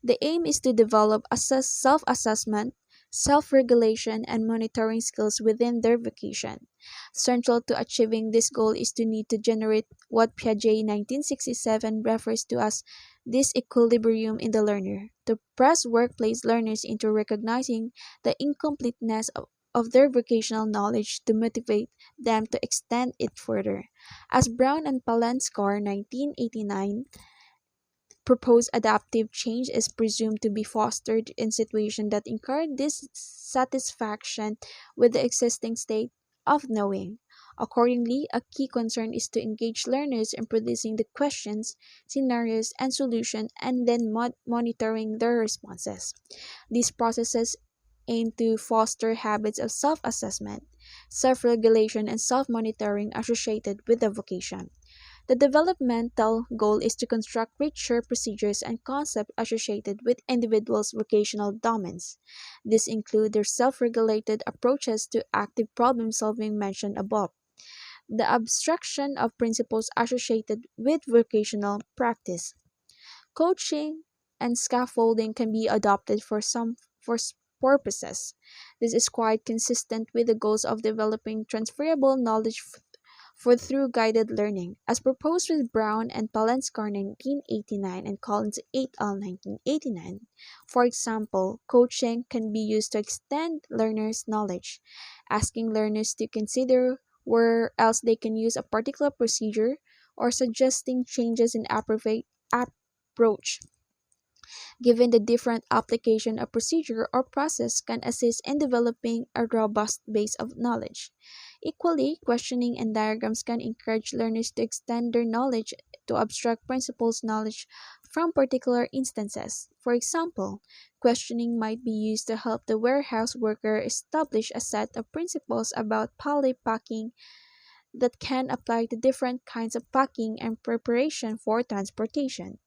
The aim is to develop self assessment, self regulation, and monitoring skills within their vocation. Central to achieving this goal is to need to generate what Piaget 1967 refers to as this equilibrium in the learner, to press workplace learners into recognizing the incompleteness of their vocational knowledge to motivate them to extend it further. As Brown and Palenskar 1989 proposed adaptive change is presumed to be fostered in situations that encourage dissatisfaction with the existing state of knowing. Accordingly, a key concern is to engage learners in producing the questions, scenarios, and solutions and then monitoring their responses. These processes aim to foster habits of self assessment, self regulation, and self monitoring associated with the vocation. The developmental goal is to construct richer procedures and concepts associated with individuals' vocational domains. These include their self regulated approaches to active problem solving mentioned above, the abstraction of principles associated with vocational practice. Coaching and scaffolding can be adopted for purposes. This is quite consistent with the goals of developing transferable knowledge for through guided learning, as proposed with Brown and Palenskar 1989 and Collins et al. 1989. For example, coaching can be used to extend learners' knowledge, asking learners to consider where else they can use a particular procedure or suggesting changes in approach. Given the different application of procedure or process can assist in developing a robust base of knowledge. Equally, questioning and diagrams can encourage learners to extend their knowledge to abstract principles knowledge from particular instances. For example, questioning might be used to help the warehouse worker establish a set of principles about pallet packing that can apply to different kinds of packing and preparation for transportation.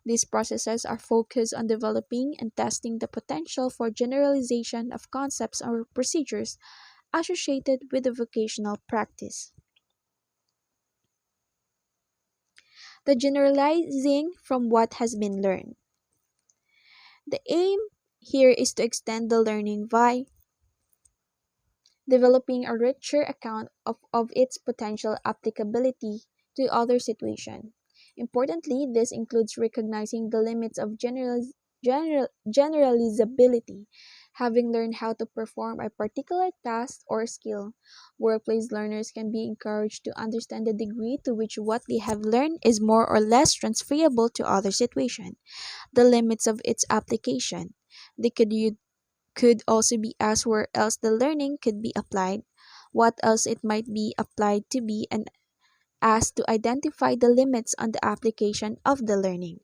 These processes are focused on developing and testing the potential for generalization of concepts or procedures associated with the vocational practice. The generalizing from what has been learned. The aim here is to extend the learning by developing a richer account of its potential applicability to other situations. Importantly, this includes recognizing the limits of generalizability. Having learned how to perform a particular task or skill, workplace learners can be encouraged to understand the degree to which what they have learned is more or less transferable to other situations, the limits of its application. They could also be asked where else the learning could be applied, what else it might be applied to be, and asked to identify the limits on the application of the learning.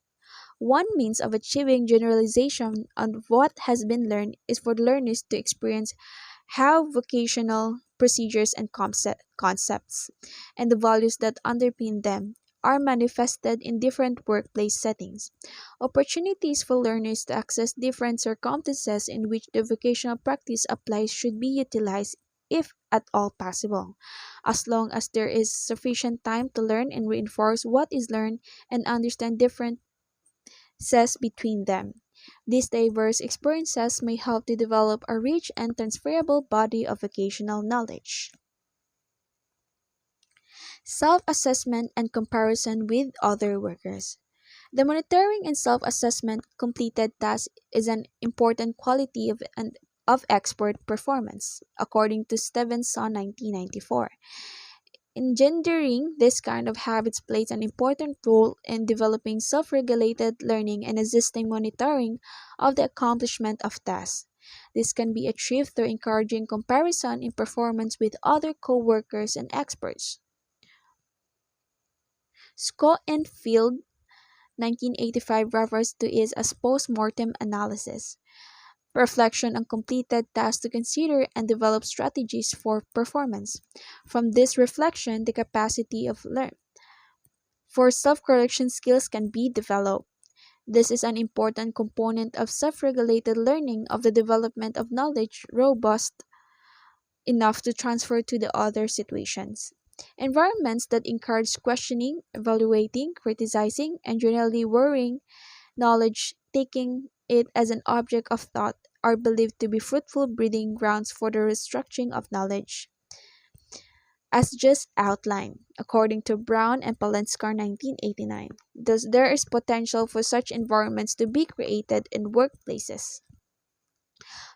One means of achieving generalization on what has been learned is for learners to experience how vocational procedures and concepts and the values that underpin them are manifested in different workplace settings. Opportunities for learners to access different circumstances in which the vocational practice applies should be utilized if at all possible, as long as there is sufficient time to learn and reinforce what is learned and understand differences between them. These diverse experiences may help to develop a rich and transferable body of vocational knowledge. Self assessment and comparison with other workers. The monitoring and self assessment completed task is an important quality of expert performance, according to Stevenson 1994. Engendering this kind of habits plays an important role in developing self regulated learning and assisting monitoring of the accomplishment of tasks. This can be achieved through encouraging comparison in performance with other co workers and experts. Scott and Field 1985 refers to is as post-mortem analysis, reflection on completed tasks to consider and develop strategies for performance. From this reflection, the capacity of learn for self-correction skills can be developed. This is an important component of self-regulated learning of the development of knowledge robust enough to transfer to the other situations. Environments that encourage questioning, evaluating, criticizing, and generally worrying knowledge, taking it as an object of thought, are believed to be fruitful breeding grounds for the restructuring of knowledge. As just outlined, according to Brown and Palenskar 1989, thus there is potential for such environments to be created in workplaces.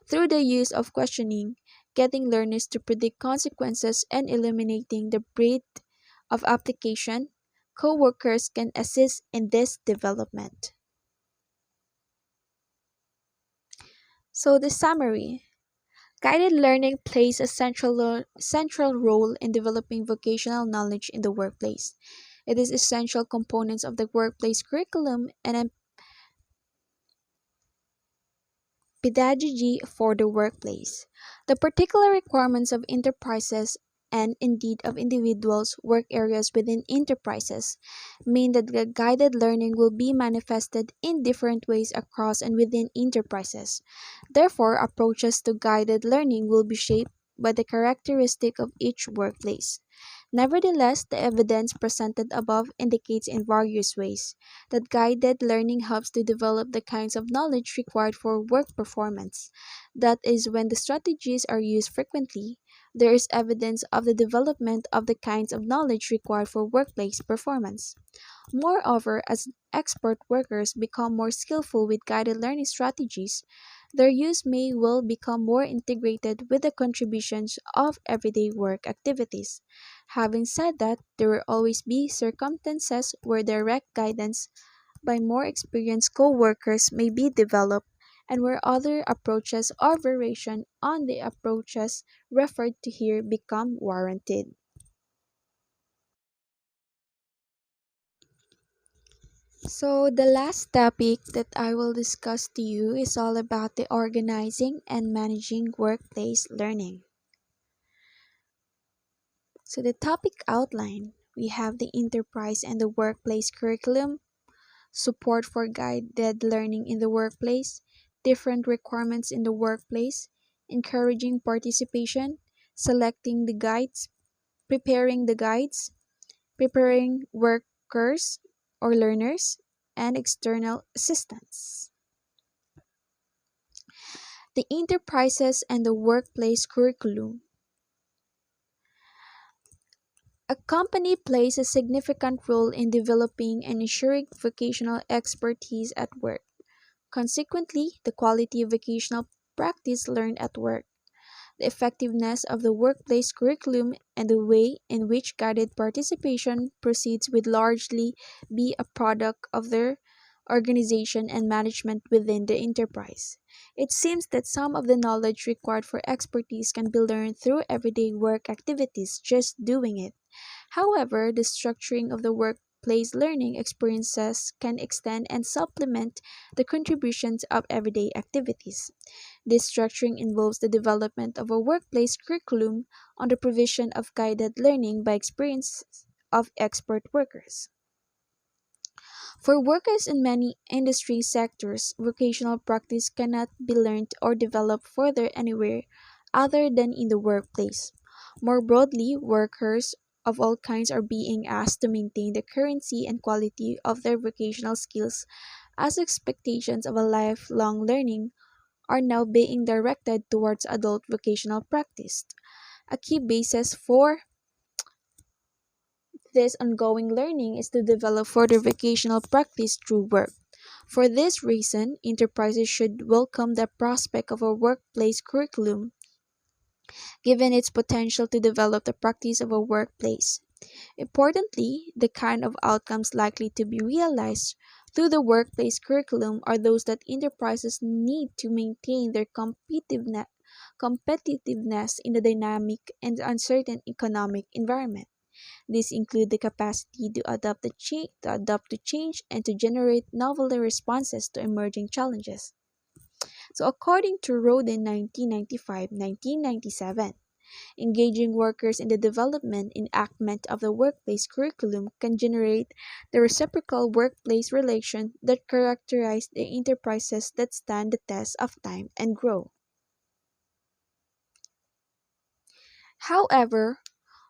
Through the use of questioning, getting learners to predict consequences and eliminating the breadth of application, co-workers can assist in this development. So the summary. Guided learning plays a central role in developing vocational knowledge in the workplace. It is essential components of the workplace curriculum and a pedagogy for the workplace. The particular requirements of enterprises and indeed of individuals' work areas within enterprises mean that the guided learning will be manifested in different ways across and within enterprises. Therefore, approaches to guided learning will be shaped by the characteristic of each workplace. Nevertheless, the evidence presented above indicates in various ways that guided learning helps to develop the kinds of knowledge required for work performance. That is, when the strategies are used frequently, there is evidence of the development of the kinds of knowledge required for workplace performance. Moreover, as expert workers become more skillful with guided learning strategies, their use may well become more integrated with the contributions of everyday work activities. Having said that, there will always be circumstances where direct guidance by more experienced co-workers may be developed and where other approaches or variation on the approaches referred to here become warranted. So, the last topic that I will discuss to you is all about the organizing and managing workplace learning. So, the topic outline we have the enterprise and the workplace curriculum, support for guided learning in the workplace, different requirements in the workplace, encouraging participation, selecting the guides, preparing the guides, preparing workers or learners, and external assistance. The enterprises and the workplace curriculum. A company plays a significant role in developing and ensuring vocational expertise at work. Consequently, the quality of vocational practice learned at work, the effectiveness of the workplace curriculum, and the way in which guided participation proceeds will largely be a product of their organization and management within the enterprise. It seems that some of the knowledge required for expertise can be learned through everyday work activities, just doing it. However, the structuring of the workplace learning experiences can extend and supplement the contributions of everyday activities. This structuring involves the development of a workplace curriculum on the provision of guided learning by experience of expert workers. For workers in many industry sectors, vocational practice cannot be learned or developed further anywhere other than in the workplace. More broadly, workers of all kinds are being asked to maintain the currency and quality of their vocational skills as expectations of a lifelong learning are now being directed towards adult vocational practice. A key basis for this ongoing learning is to develop further vocational practice through work. For this reason, enterprises should welcome the prospect of a workplace curriculum, given its potential to develop the practice of a workplace. Importantly, the kind of outcomes likely to be realized through the workplace curriculum are those that enterprises need to maintain their competitiveness in the dynamic and uncertain economic environment. These include the capacity to adapt to change and to generate novel responses to emerging challenges. So according to Rodin 1995-1997, engaging workers in the development enactment of the workplace curriculum can generate the reciprocal workplace relation that characterize the enterprises that stand the test of time and grow. However,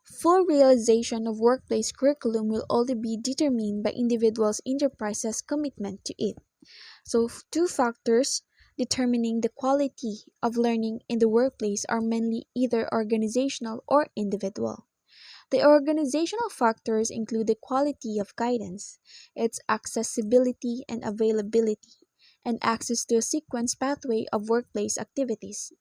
full realization of workplace curriculum will only be determined by individuals' enterprises' commitment to it. So, two factors determining the quality of learning in the workplace are mainly either organizational or individual. The organizational factors include the quality of guidance, its accessibility and availability, and access to a sequence pathway of workplace activities.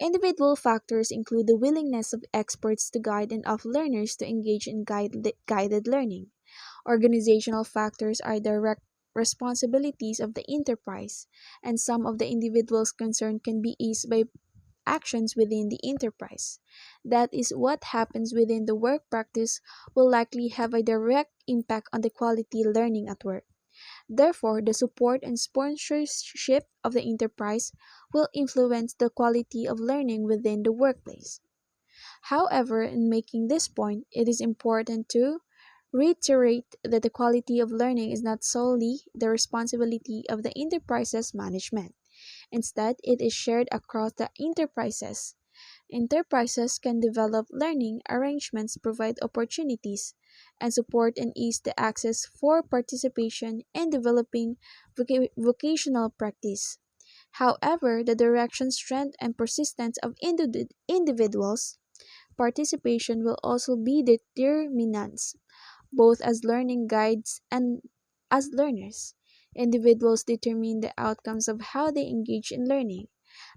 Individual factors include the willingness of experts to guide and of learners to engage in guided learning. Organizational factors are direct responsibilities of the enterprise, and some of the individuals concerned can be eased by actions within the enterprise. That is, what happens within the work practice will likely have a direct impact on the quality learning at work. Therefore, the support and sponsorship of the enterprise will influence the quality of learning within the workplace. However, in making this point, it is important to reiterate that the quality of learning is not solely the responsibility of the enterprise's management. Instead, it is shared across the enterprises. Enterprises can develop learning arrangements, provide opportunities, and support and ease the access for participation in developing vocational practice. However, the direction, strength, and persistence of individuals' participation will also be determinants both as learning guides and as learners. Individuals determine the outcomes of how they engage in learning.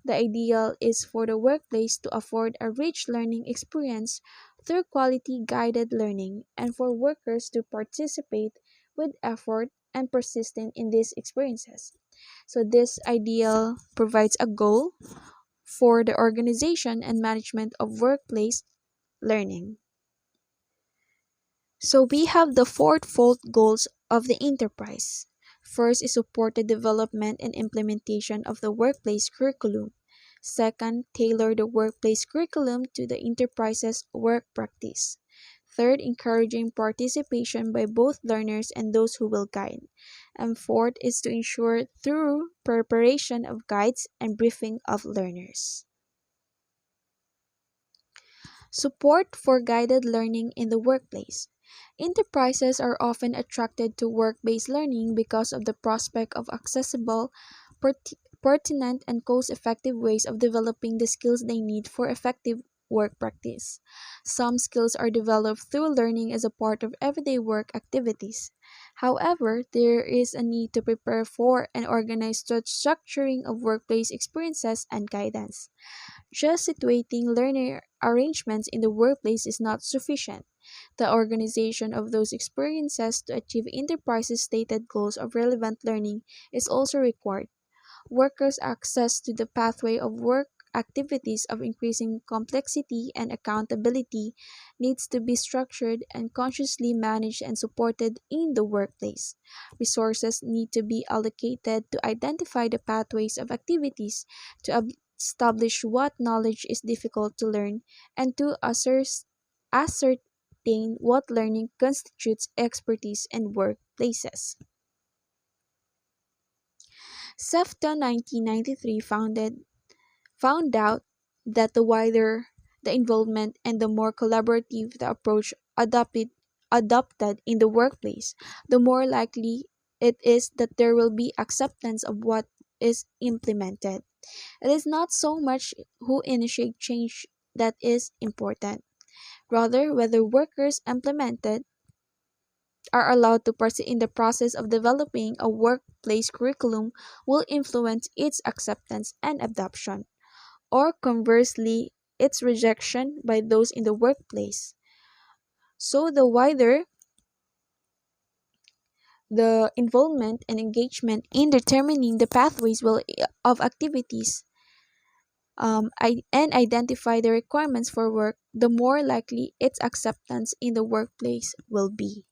The ideal is for the workplace to afford a rich learning experience through quality guided learning and for workers to participate with effort and persistence in these experiences. So, this ideal provides a goal for the organization and management of workplace learning. So we have the fourfold goals of the enterprise. First is support the development and implementation of the workplace curriculum. Second, tailor the workplace curriculum to the enterprise's work practice. Third, encouraging participation by both learners and those who will guide. And fourth is to ensure thorough preparation of guides and briefing of learners. Support for guided learning in the workplace. Enterprises are often attracted to work based learning because of the prospect of accessible, pertinent, and cost effective ways of developing the skills they need for effective work practice. Some skills are developed through learning as a part of everyday work activities. However, there is a need to prepare for and organize the structuring of workplace experiences and guidance. Just situating learning arrangements in the workplace is not sufficient. The organization of those experiences to achieve enterprise's stated goals of relevant learning is also required. Workers' access to the pathway of work activities of increasing complexity and accountability needs to be structured and consciously managed and supported in the workplace. Resources need to be allocated to identify the pathways of activities, to establish what knowledge is difficult to learn, and to ascertain what learning constitutes expertise in workplaces. SEFTA 1993 found out that the wider the involvement and the more collaborative the approach adopted in the workplace, the more likely it is that there will be acceptance of what is implemented. It is not so much who initiate change that is important, rather whether workers implemented are allowed to proceed in the process of developing a workplace curriculum will influence its acceptance and adoption, or conversely, its rejection by those in the workplace. So, the wider the involvement and engagement in determining the pathways of activities and identify the requirements for work, the more likely its acceptance in the workplace will be.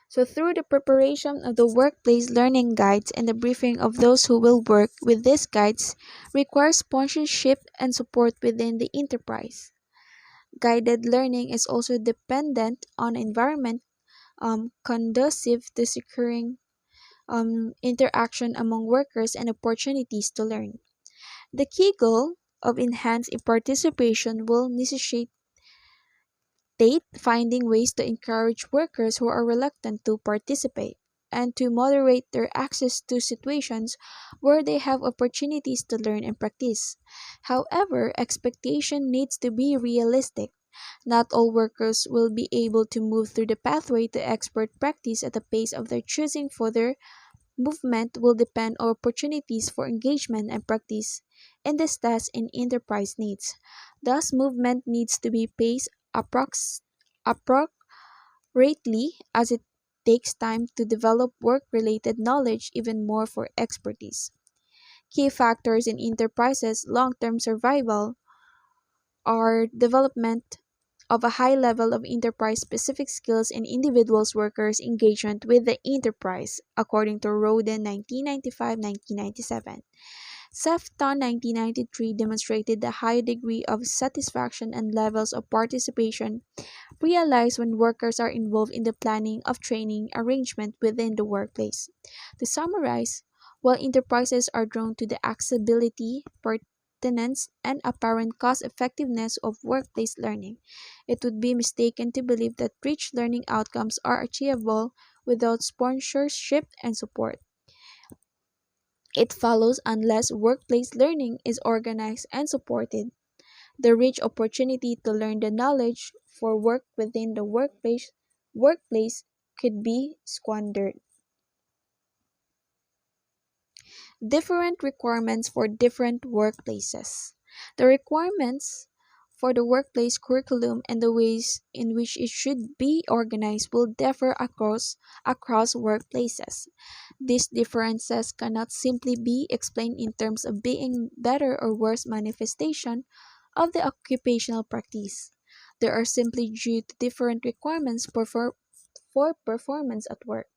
So, through the preparation of the workplace learning guides and the briefing of those who will work with these guides requires sponsorship and support within the enterprise. Guided learning is also dependent on environment conducive to securing interaction among workers and opportunities to learn. The key goal of enhanced participation will necessitate finding ways to encourage workers who are reluctant to participate and to moderate their access to situations where they have opportunities to learn and practice. However, expectation needs to be realistic. Not all workers will be able to move through the pathway to expert practice at the pace of their choosing for their movement will depend on opportunities for engagement and practice in this task and enterprise needs. Thus, movement needs to be paced appropriately as it takes time to develop work related knowledge even more for expertise. Key factors in enterprises' long term survival are development of a high level of enterprise specific skills and individuals workers' engagement with the enterprise, according to Roden 1995-1997. Sefton 1993 demonstrated the high degree of satisfaction and levels of participation realized when workers are involved in the planning of training arrangement within the workplace. To summarize, while enterprises are drawn to the accessibility, pertinence, and apparent cost effectiveness of workplace learning, it would be mistaken to believe that rich learning outcomes are achievable without sponsorship and support. It follows unless workplace learning is organized and supported. The rich opportunity to learn the knowledge for work within the workplace could be squandered. Different requirements for different workplaces. The requirements for the workplace curriculum and the ways in which it should be organized will differ across workplaces. These differences cannot simply be explained in terms of being better or worse manifestation of the occupational practice. They are simply due to different requirements for performance at work.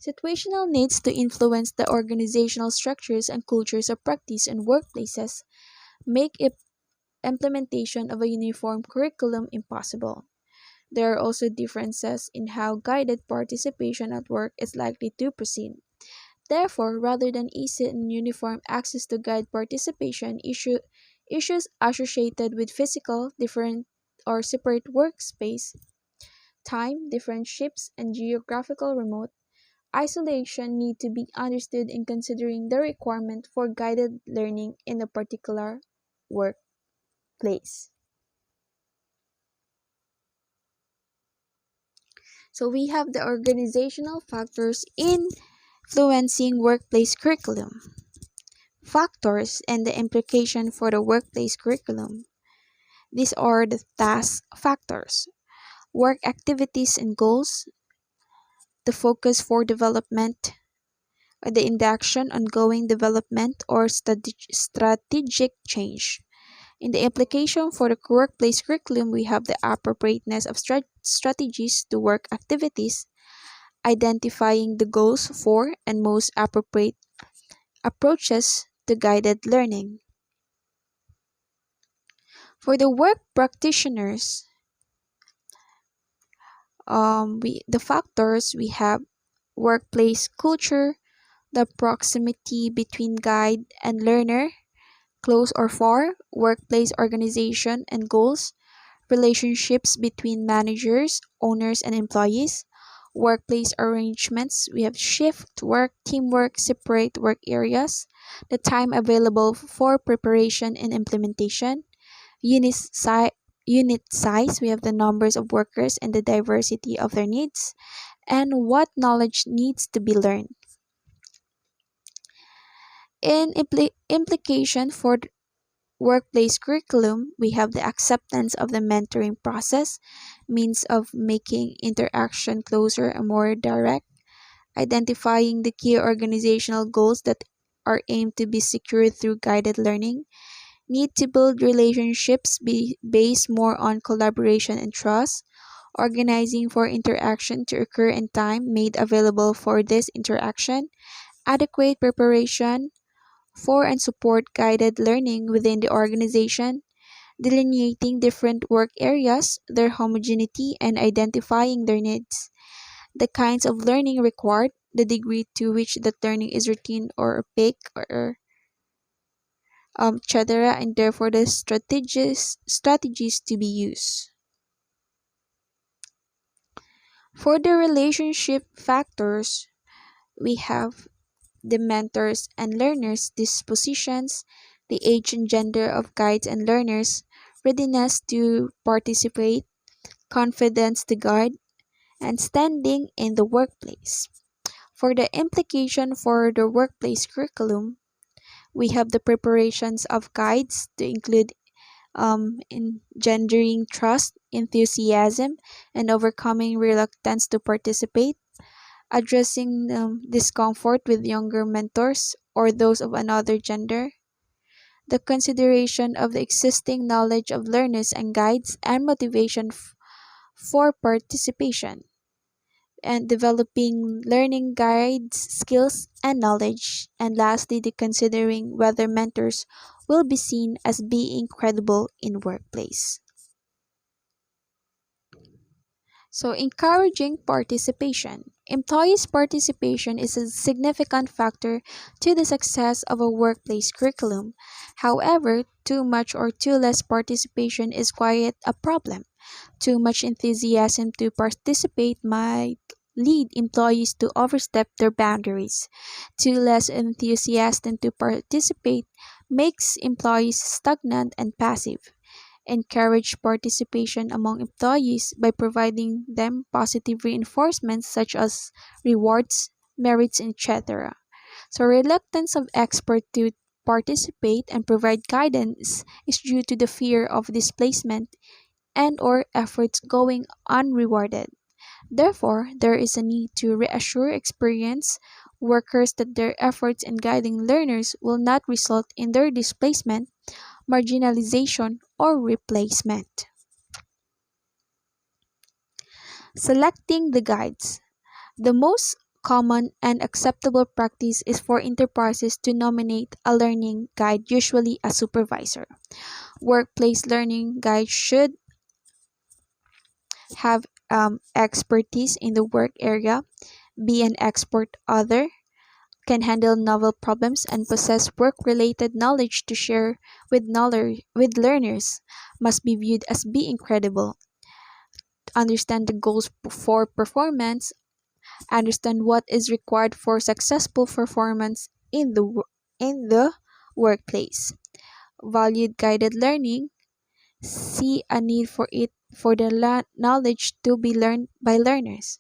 Situational needs to influence the organizational structures and cultures of practice in workplaces make implementation of a uniform curriculum impossible. There are also differences in how guided participation at work is likely to proceed. Therefore, rather than easy and uniform access to guide participation, issues associated with physical, different or separate workspace, time, different shifts, and geographical remote isolation need to be understood in considering the requirement for guided learning in a particular workplace. So we have the organizational factors influencing workplace curriculum. Factors and the implication for the workplace curriculum. These are the task factors, work activities and goals, the focus for development, the induction, ongoing development, or strategic change. In the implication for the workplace curriculum, we have the appropriateness of strategies to work activities, identifying the goals for and most appropriate approaches to guided learning. For the work practitioners, the factors we have workplace culture, the proximity between guide and learner, close or far, workplace organization and goals, relationships between managers, owners, and employees, workplace arrangements. We have shift work, teamwork, separate work areas, the time available for preparation and implementation, unit size. Unit size, we have the numbers of workers and the diversity of their needs, and what knowledge needs to be learned. In implication for workplace curriculum, we have the acceptance of the mentoring process, means of making interaction closer and more direct, identifying the key organizational goals that are aimed to be secured through guided learning, need to build relationships based more on collaboration and trust, organizing for interaction to occur in time made available for this interaction, adequate preparation for and support guided learning within the organization, delineating different work areas, their homogeneity, and identifying their needs, the kinds of learning required, the degree to which that learning is routine or opaque, or etc., and therefore the strategies to be used. For the relationship factors, we have the mentors and learners' dispositions, the age and gender of guides and learners, readiness to participate, confidence to guide, and standing in the workplace. For the implication for the workplace curriculum, we have the preparations of guides to include engendering trust, enthusiasm, and overcoming reluctance to participate, addressing discomfort with younger mentors or those of another gender, the consideration of the existing knowledge of learners and guides, and motivation for participation, and developing learning guides, skills, and knowledge, and lastly, the considering whether mentors will be seen as being credible in workplace. So, encouraging participation. Employees' participation is a significant factor to the success of a workplace curriculum. However, too much or too less participation is quite a problem. Too much enthusiasm to participate might lead employees to overstep their boundaries. Too less enthusiasm to participate makes employees stagnant and passive. Encourage participation among employees by providing them positive reinforcements such as rewards, merits, etc. So, reluctance of experts to participate and provide guidance is due to the fear of displacement and or efforts going unrewarded. Therefore, there is a need to reassure experienced workers that their efforts in guiding learners will not result in their displacement, marginalization, or replacement. Selecting the guides. The most common and acceptable practice is for enterprises to nominate a learning guide, usually a supervisor. Workplace learning guides should have expertise in the work area, be an expert author, can handle novel problems, and possess work-related knowledge to share with learners, must be viewed as being credible, understand the goals for performance, understand what is required for successful performance in the workplace. Valued guided learning, see a need for it for the knowledge to be learned by learners.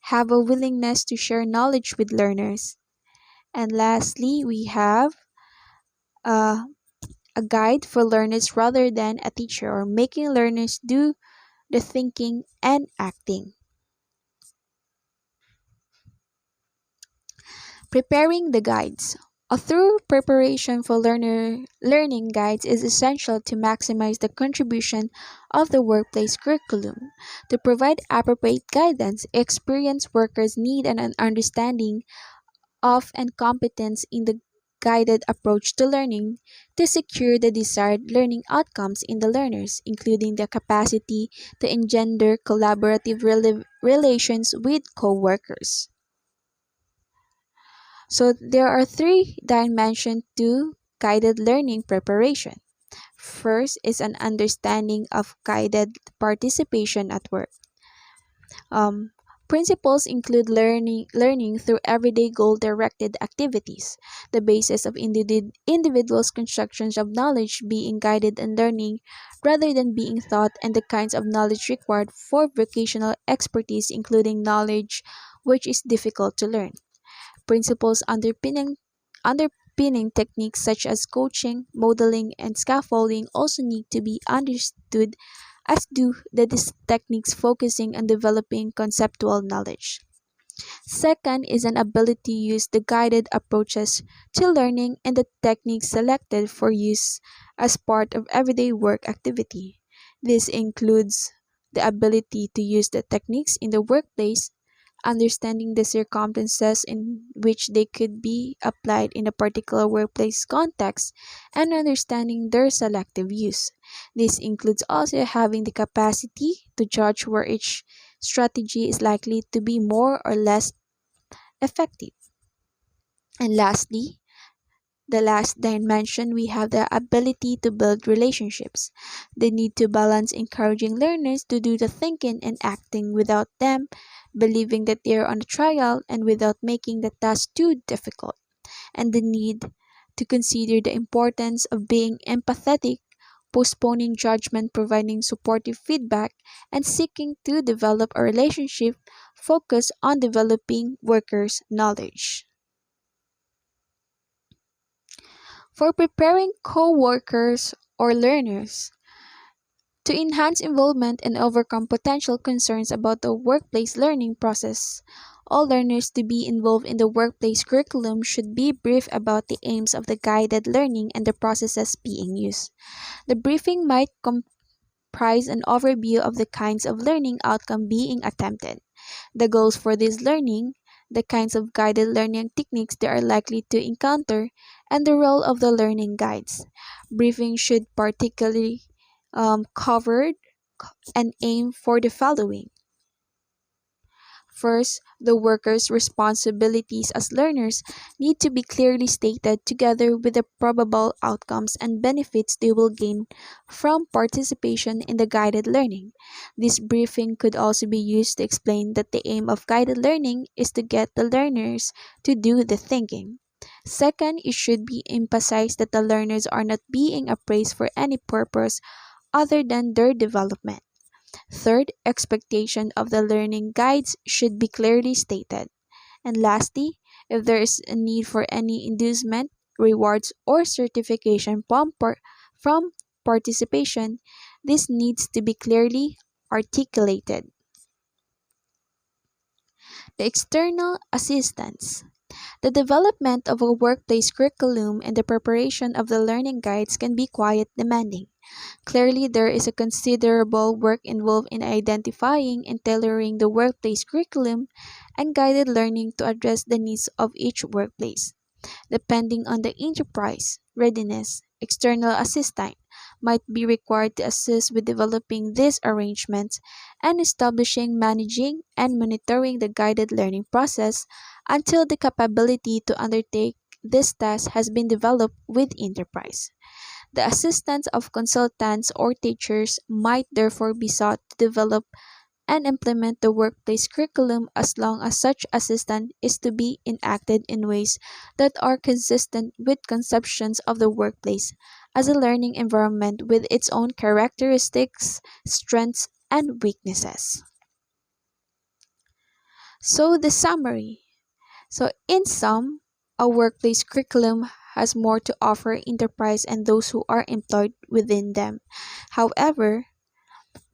Have a willingness to share knowledge with learners. And lastly, we have uh, a guide for learners rather than a teacher, or making learners do the thinking and acting. Preparing the guides. A thorough preparation for learning guides is essential to maximize the contribution of the workplace curriculum. To provide appropriate guidance, experienced workers need an understanding of and competence in the guided approach to learning to secure the desired learning outcomes in the learners, including the capacity to engender collaborative relations with co-workers. So there are three dimensions to guided learning preparation. First is an understanding of guided participation at work. Um, Principles include learning through everyday goal-directed activities, the basis of individuals' constructions of knowledge being guided and learning rather than being taught, and the kinds of knowledge required for vocational expertise, including knowledge which is difficult to learn. Principles underpinning techniques such as coaching, modeling, and scaffolding also need to be understood, as do these techniques focusing on developing conceptual knowledge. Second is an ability to use the guided approaches to learning and the techniques selected for use as part of everyday work activity. This includes the ability to use the techniques in the workplace, understanding the circumstances in which they could be applied in a particular workplace context, and understanding their selective use. This includes also having the capacity to judge where each strategy is likely to be more or less effective. And lastly, the last dimension, we have the ability to build relationships. The need to balance encouraging learners to do the thinking and acting without them believing that they are on a trial and without making the task too difficult. And the need to consider the importance of being empathetic, postponing judgment, providing supportive feedback, and seeking to develop a relationship focused on developing workers' knowledge. For preparing co-workers or learners to enhance involvement and overcome potential concerns about the workplace learning process. All learners to be involved in the workplace curriculum should be briefed about the aims of the guided learning and the processes being used. The briefing might comprise an overview of the kinds of learning outcome being attempted, the goals for this learning, the kinds of guided learning techniques they are likely to encounter, and the role of the learning guides. Briefing should particularly cover and aim for the following. First, the workers' responsibilities as learners need to be clearly stated together with the probable outcomes and benefits they will gain from participation in the guided learning. This briefing could also be used to explain that the aim of guided learning is to get the learners to do the thinking. Second, it should be emphasized that the learners are not being appraised for any purpose other than their development. Third, expectation of the learning guides should be clearly stated. And lastly, if there is a need for any inducement, rewards, or certification from participation, this needs to be clearly articulated. The external assistance. The development of a workplace curriculum and the preparation of the learning guides can be quite demanding. Clearly, there is a considerable work involved in identifying and tailoring the workplace curriculum and guided learning to address the needs of each workplace. Depending on the enterprise readiness, external assistance might be required to assist with developing these arrangements and establishing, managing, and monitoring the guided learning process until the capability to undertake this task has been developed with enterprise. The assistance of consultants or teachers might therefore be sought to develop and implement the workplace curriculum as long as such assistance is to be enacted in ways that are consistent with conceptions of the workplace as a learning environment with its own characteristics, strengths, and weaknesses. So, the summary. In sum, a workplace curriculum has more to offer enterprise and those who are employed within them. However,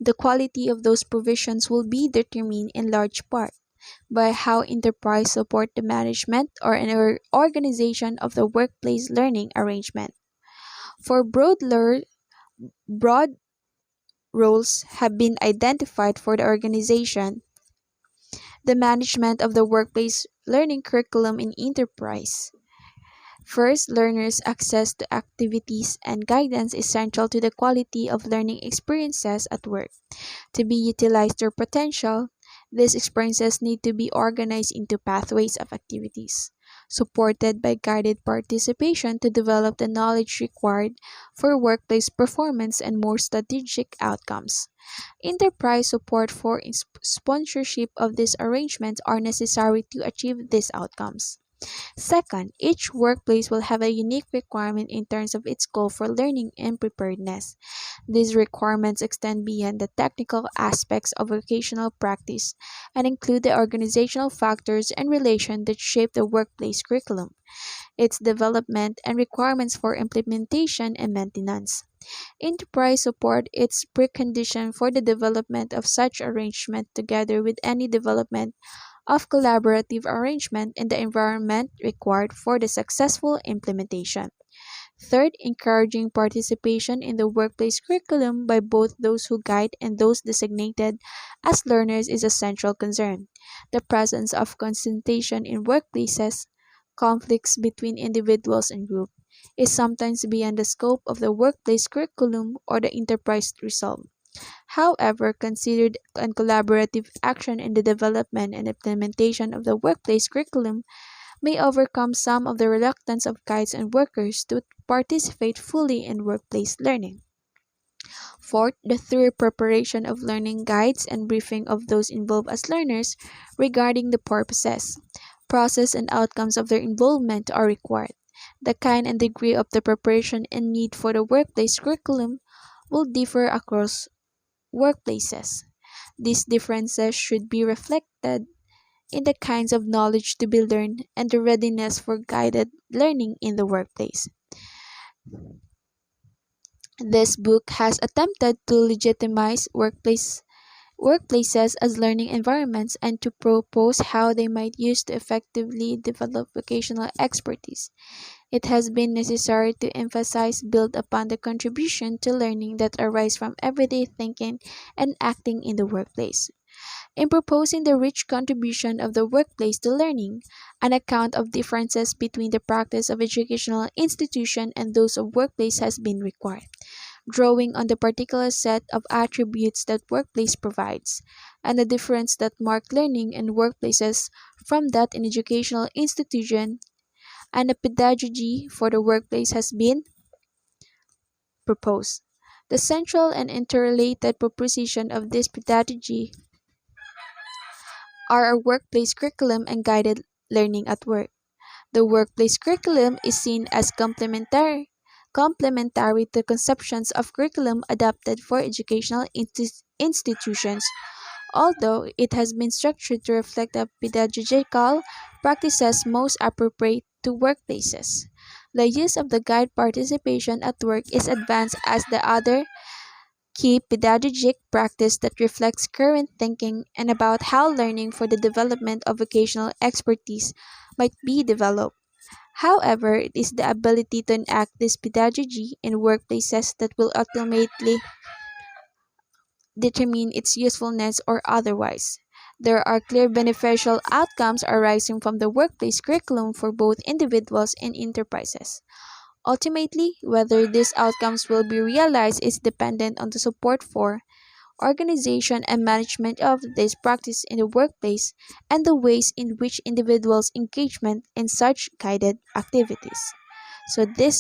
the quality of those provisions will be determined in large part by how enterprise support the management or an organization of the workplace learning arrangement. For broad roles have been identified for the organization, the management of the workplace learning curriculum in enterprise. First, learners' access to activities and guidance is central to the quality of learning experiences at work. To be utilized their potential, these experiences need to be organized into pathways of activities, supported by guided participation to develop the knowledge required for workplace performance and more strategic outcomes. Enterprise support for sponsorship of these arrangements are necessary to achieve these outcomes. Second, each workplace will have a unique requirement in terms of its goal for learning and preparedness. These requirements extend beyond the technical aspects of vocational practice and include the organizational factors and relations that shape the workplace curriculum, its development, and requirements for implementation and maintenance. Enterprise support is precondition for the development of such arrangement together with any development of collaborative arrangement and the environment required for the successful implementation. Third, encouraging participation in the workplace curriculum by both those who guide and those designated as learners is a central concern. The presence of concentration in workplaces, conflicts between individuals and groups, is sometimes beyond the scope of the workplace curriculum or the enterprise resolve. However, considered and collaborative action in the development and implementation of the workplace curriculum may overcome some of the reluctance of guides and workers to participate fully in workplace learning. Fourth, the thorough preparation of learning guides and briefing of those involved as learners regarding the purposes, process, and outcomes of their involvement are required. The kind and degree of the preparation and need for the workplace curriculum will differ across workplaces. These differences should be reflected in the kinds of knowledge to be learned and the readiness for guided learning in the workplace. This book has attempted to legitimize workplaces as learning environments and to propose how they might use to effectively develop vocational expertise. It has been necessary to emphasize build upon the contribution to learning that arise from everyday thinking and acting in the workplace. In proposing the rich contribution of the workplace to learning, an account of differences between the practice of educational institution and those of workplace has been required, drawing on the particular set of attributes that workplace provides, and the difference that mark learning in workplaces from that in educational institution, and a pedagogy for the workplace has been proposed. The central and interrelated proposition of this pedagogy are a workplace curriculum and guided learning at work. The workplace curriculum is seen as complementary to conceptions of curriculum adapted for educational institutions, although it has been structured to reflect the pedagogical practices most appropriate to workplaces. The use of the guide participation at work is advanced as the other key pedagogic practice that reflects current thinking and about how learning for the development of vocational expertise might be developed. However, it is the ability to enact this pedagogy in workplaces that will ultimately determine its usefulness or otherwise. There are clear beneficial outcomes arising from the workplace curriculum for both individuals and enterprises. Ultimately, whether these outcomes will be realized is dependent on the support for, organization, and management of this practice in the workplace and the ways in which individuals' engagement in such guided activities. So, this